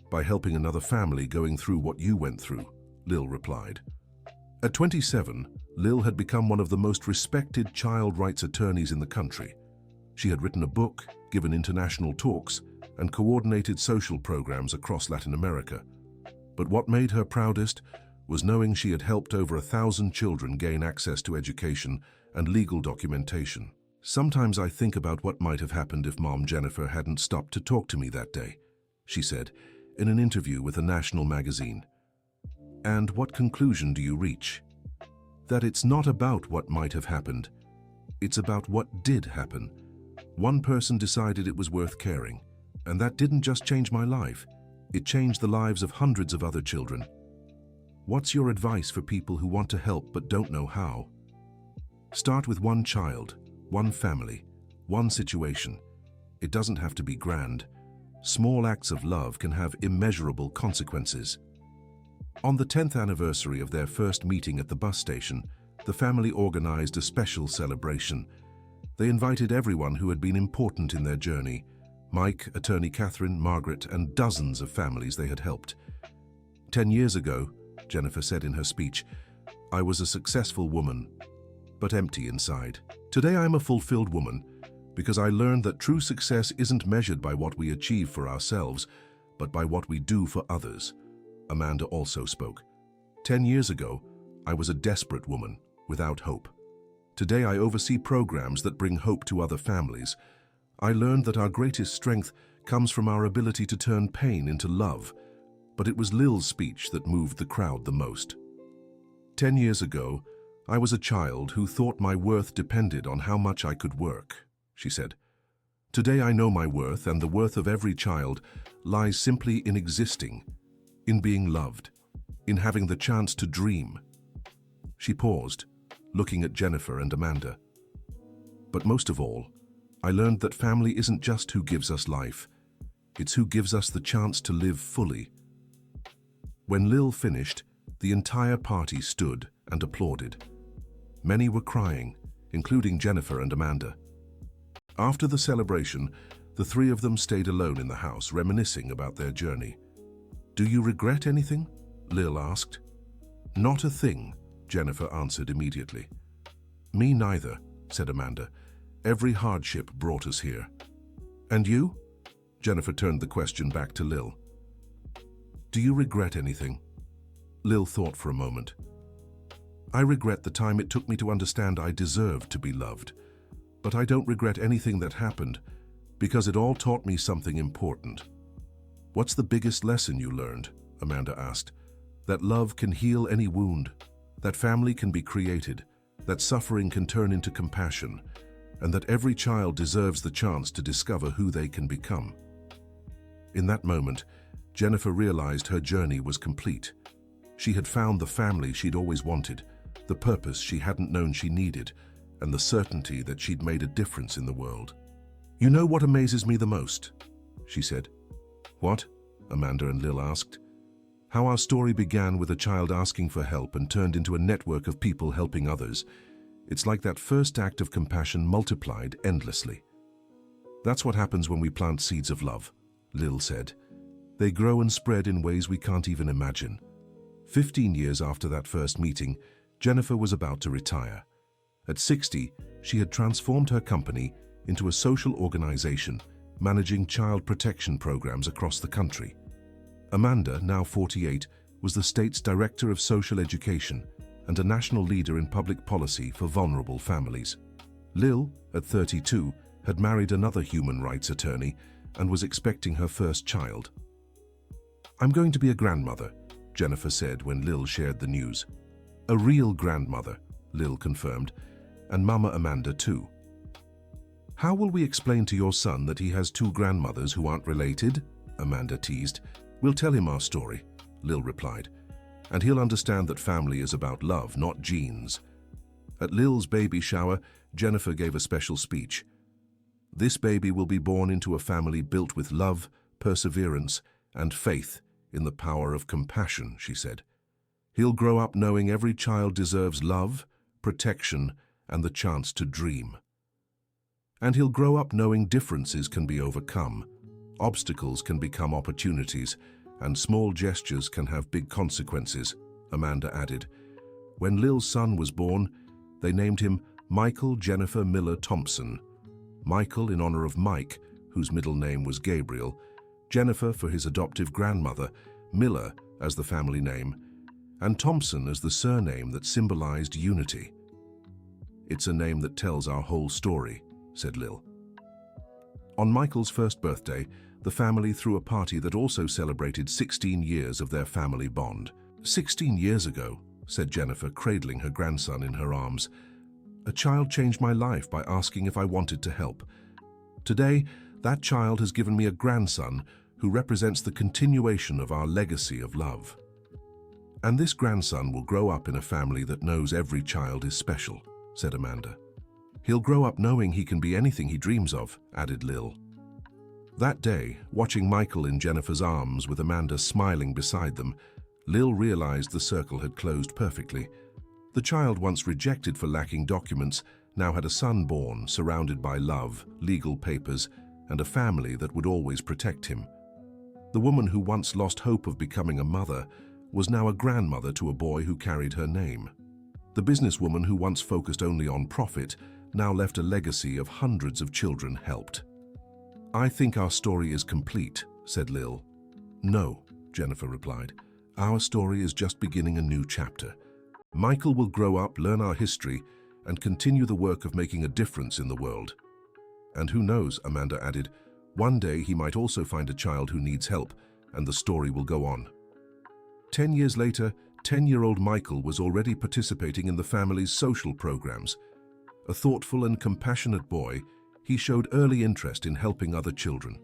S1: "By helping another family going through what you went through," Lil replied. At 27, Lil had become one of the most respected child rights attorneys in the country. She had written a book, given international talks, and coordinated social programs across Latin America. But what made her proudest was knowing she had helped over 1,000 children gain access to education and legal documentation. "Sometimes I think about what might have happened if Mom Jennifer hadn't stopped to talk to me that day," she said in an interview with a national magazine. "And what conclusion do you reach? That it's not about what might have happened. It's about what did happen. One person decided it was worth caring, and that didn't just change my life. It changed the lives of hundreds of other children. What's your advice for people who want to help but don't know how? Start with one child, one family, one situation. It doesn't have to be grand. Small acts of love can have immeasurable consequences." On the 10th anniversary of their first meeting at the bus station, the family organized a special celebration. They invited everyone who had been important in their journey: Mike, attorney Catherine, Margaret, and dozens of families they had helped. 10 years ago, Jennifer said in her speech, "I was a successful woman, but empty inside. Today I'm a fulfilled woman because I learned that true success isn't measured by what we achieve for ourselves, but by what we do for others." Amanda also spoke. 10 years ago, I was a desperate woman without hope. Today I oversee programs that bring hope to other families. I learned that our greatest strength comes from our ability to turn pain into love. But it was Lil's speech that moved the crowd the most. 10 years ago, I was a child who thought my worth depended on how much I could work, she said. Today I know my worth, and the worth of every child lies simply in existing, in being loved, in having the chance to dream. She paused, looking at Jennifer and Amanda. But most of all, I learned that family isn't just who gives us life, it's who gives us the chance to live fully. When Lil finished, the entire party stood and applauded. Many were crying, including Jennifer and Amanda. After the celebration, the three of them stayed alone in the house, reminiscing about their journey. "Do you regret anything?" Lil asked. "Not a thing," Jennifer answered immediately. "Me neither," said Amanda. "Every hardship brought us here." "And you?" Jennifer turned the question back to Lil. "Do you regret anything?" Lil thought for a moment. "I regret the time it took me to understand I deserved to be loved. But I don't regret anything that happened, because it all taught me something important." "What's the biggest lesson you learned?" Amanda asked. "That love can heal any wound, that family can be created, that suffering can turn into compassion, and that every child deserves the chance to discover who they can become." In that moment, Jennifer realized her journey was complete. She had found the family she'd always wanted, the purpose she hadn't known she needed, and the certainty that she'd made a difference in the world. "You know what amazes me the most?" she said. "What?" Amanda and Lil asked. "How our story began with a child asking for help and turned into a network of people helping others. It's like that first act of compassion multiplied endlessly." "That's what happens when we plant seeds of love," Lil said. "They grow and spread in ways we can't even imagine." 15 years after that first meeting, Jennifer was about to retire. At 60, she had transformed her company into a social organization managing child protection programs across the country. Amanda, now 48, was the state's director of social education and a national leader in public policy for vulnerable families. Lil, at 32, had married another human rights attorney and was expecting her first child. "I'm going to be a grandmother," Jennifer said when Lil shared the news. "A real grandmother," Lil confirmed, "and Mama Amanda too." "How will we explain to your son that he has two grandmothers who aren't related?" Amanda teased. "We'll tell him our story," Lil replied. And he'll understand that family is about love, not genes. At Lil's baby shower, Jennifer gave a special speech. This baby will be born into a family built with love, perseverance, and faith in the power of compassion, she said. He'll grow up knowing every child deserves love, protection, and the chance to dream. And he'll grow up knowing differences can be overcome, obstacles can become opportunities, and small gestures can have big consequences, Amanda added. When Lil's son was born, they named him Michael Jennifer Miller Thompson. Michael in honor of Mike, whose middle name was Gabriel, Jennifer for his adoptive grandmother, Miller as the family name, and Thompson as the surname that symbolized unity. It's a name that tells our whole story, said Lil. On Michael's first birthday, the family threw a party that also celebrated 16 years of their family bond. 16 years ago, said Jennifer, cradling her grandson in her arms, a child changed my life by asking if I wanted to help. Today, that child has given me a grandson who represents the continuation of our legacy of love. And this grandson will grow up in a family that knows every child is special, said Amanda. He'll grow up knowing he can be anything he dreams of, added Lil. That day, watching Michael in Jennifer's arms with Amanda smiling beside them, Lil realized the circle had closed perfectly. The child once rejected for lacking documents now had a son born, surrounded by love, legal papers, and a family that would always protect him. The woman who once lost hope of becoming a mother was now a grandmother to a boy who carried her name. The businesswoman who once focused only on profit now left a legacy of hundreds of children helped. I think our story is complete, said Lil. No, Jennifer replied. Our story is just beginning a new chapter. Michael will grow up, learn our history, and continue the work of making a difference in the world. And who knows, Amanda added, one day he might also find a child who needs help, and the story will go on. 10 years later, 10-year-old Michael was already participating in the family's social programs. A thoughtful and compassionate boy, he showed early interest in helping other children.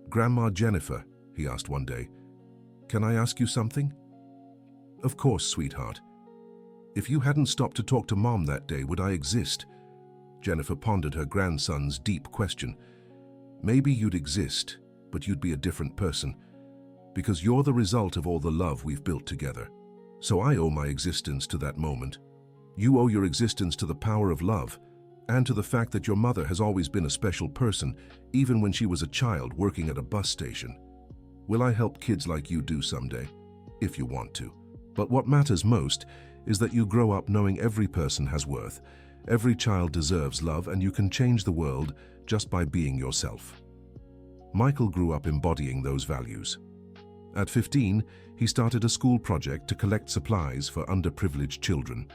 S1: Grandma Jennifer, he asked one day, can I ask you something? Of course, sweetheart. If you hadn't stopped to talk to Mom that day, would I exist? Jennifer pondered her grandson's deep question. Maybe you'd exist, but you'd be a different person, because you're the result of all the love we've built together. So I owe my existence to that moment. You owe your existence to the power of love, and to the fact that your mother has always been a special person, even when she was a child working at a bus station. Will I help kids like you do someday? If you want to. But what matters most is that you grow up knowing every person has worth, every child deserves love, and you can change the world just by being yourself. Michael grew up embodying those values. At 15, he started a school project to collect supplies for underprivileged children.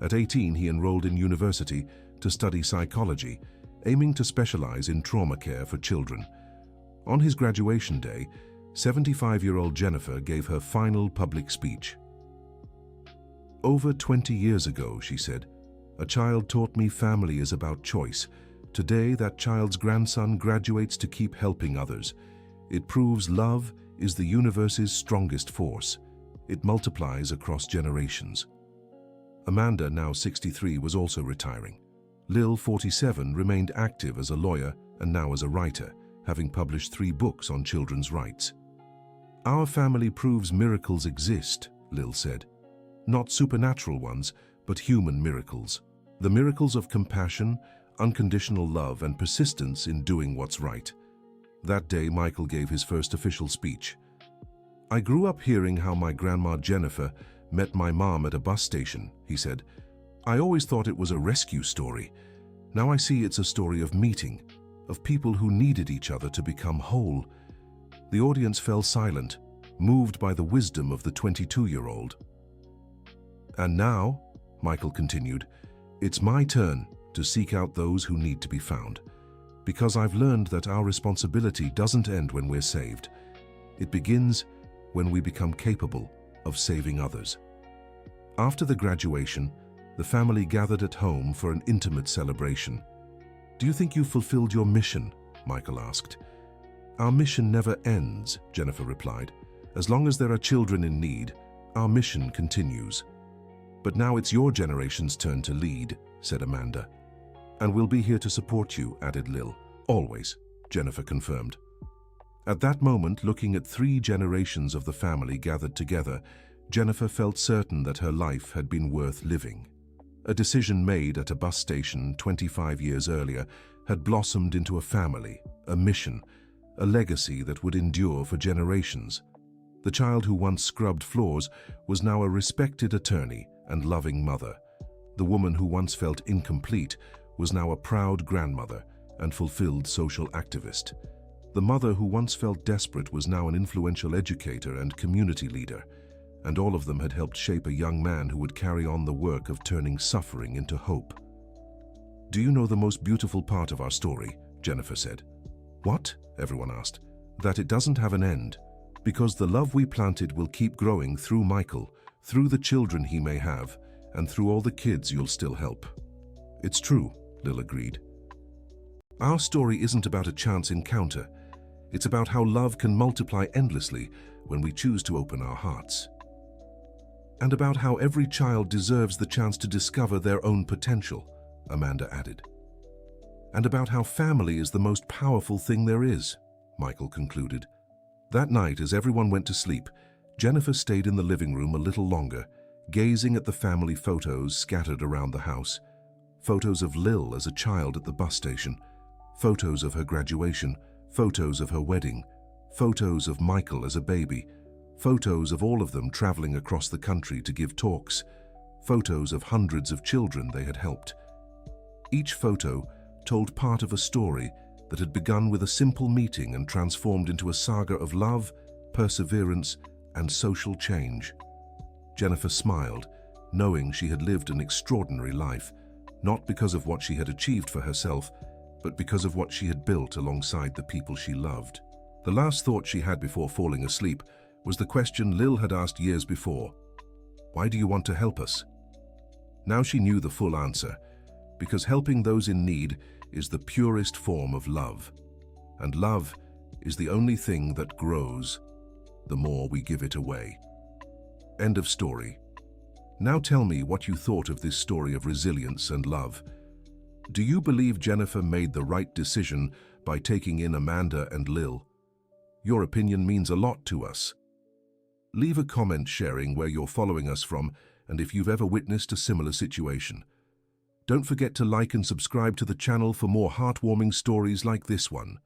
S1: At 18, he enrolled in university to study psychology, aiming to specialize in trauma care for children. On his graduation day, 75-year-old Jennifer gave her final public speech. Over 20 years ago, she said, a child taught me family is about choice. Today, that child's grandson graduates to keep helping others. It proves love is the universe's strongest force. It multiplies across generations. Amanda, now 63, was also retiring. Lil, 47, remained active as a lawyer and now as a writer, having published 3 books on children's rights. Our family proves miracles exist, Lil said. Not supernatural ones, but human miracles. The miracles of compassion, unconditional love, and persistence in doing what's right. That day, Michael gave his first official speech. I grew up hearing how my grandma Jennifer met my mom at a bus station, he said. I always thought it was a rescue story. Now I see it's a story of meeting, of people who needed each other to become whole. The audience fell silent, moved by the wisdom of the 22-year-old. And now, Michael continued, it's my turn to seek out those who need to be found, because I've learned that our responsibility doesn't end when we're saved. It begins when we become capable of saving others. After the graduation, the family gathered at home for an intimate celebration. Do you think you've fulfilled your mission? Michael asked. Our mission never ends, Jennifer replied. As long as there are children in need, our mission continues. But now it's your generation's turn to lead, said Amanda. And we'll be here to support you, added Lil. Always, Jennifer confirmed. At that moment, looking at 3 generations of the family gathered together, Jennifer felt certain that her life had been worth living. A decision made at a bus station 25 years earlier had blossomed into a family, a mission, a legacy that would endure for generations. The child who once scrubbed floors was now a respected attorney and loving mother. The woman who once felt incomplete was now a proud grandmother and fulfilled social activist. The mother who once felt desperate was now an influential educator and community leader, and all of them had helped shape a young man who would carry on the work of turning suffering into hope. "Do you know the most beautiful part of our story?" Jennifer said. "What?" everyone asked. "That it doesn't have an end, because the love we planted will keep growing through Michael, through the children he may have, and through all the kids you'll still help." "It's true," Lil agreed. "Our story isn't about a chance encounter. It's about how love can multiply endlessly when we choose to open our hearts. And about how every child deserves the chance to discover their own potential," Amanda added. "And about how family is the most powerful thing there is," Michael concluded. That night, as everyone went to sleep, Jennifer stayed in the living room a little longer, gazing at the family photos scattered around the house. Photos of Lil as a child at the bus station, photos of her graduation, photos of her wedding, photos of Michael as a baby, photos of all of them traveling across the country to give talks, photos of hundreds of children they had helped. Each photo told part of a story that had begun with a simple meeting and transformed into a saga of love, perseverance, and social change. Jennifer smiled, knowing she had lived an extraordinary life, not because of what she had achieved for herself, but because of what she had built alongside the people she loved. The last thought she had before falling asleep was the question Lil had asked years before. "Why do you want to help us?" Now she knew the full answer, because helping those in need is the purest form of love. And love is the only thing that grows the more we give it away. End of story. Now tell me what you thought of this story of resilience and love. Do you believe Jennifer made the right decision by taking in Amanda and Lil? Your opinion means a lot to us. Leave a comment sharing where you're following us from and if you've ever witnessed a similar situation. Don't forget to like and subscribe to the channel for more heartwarming stories like this one.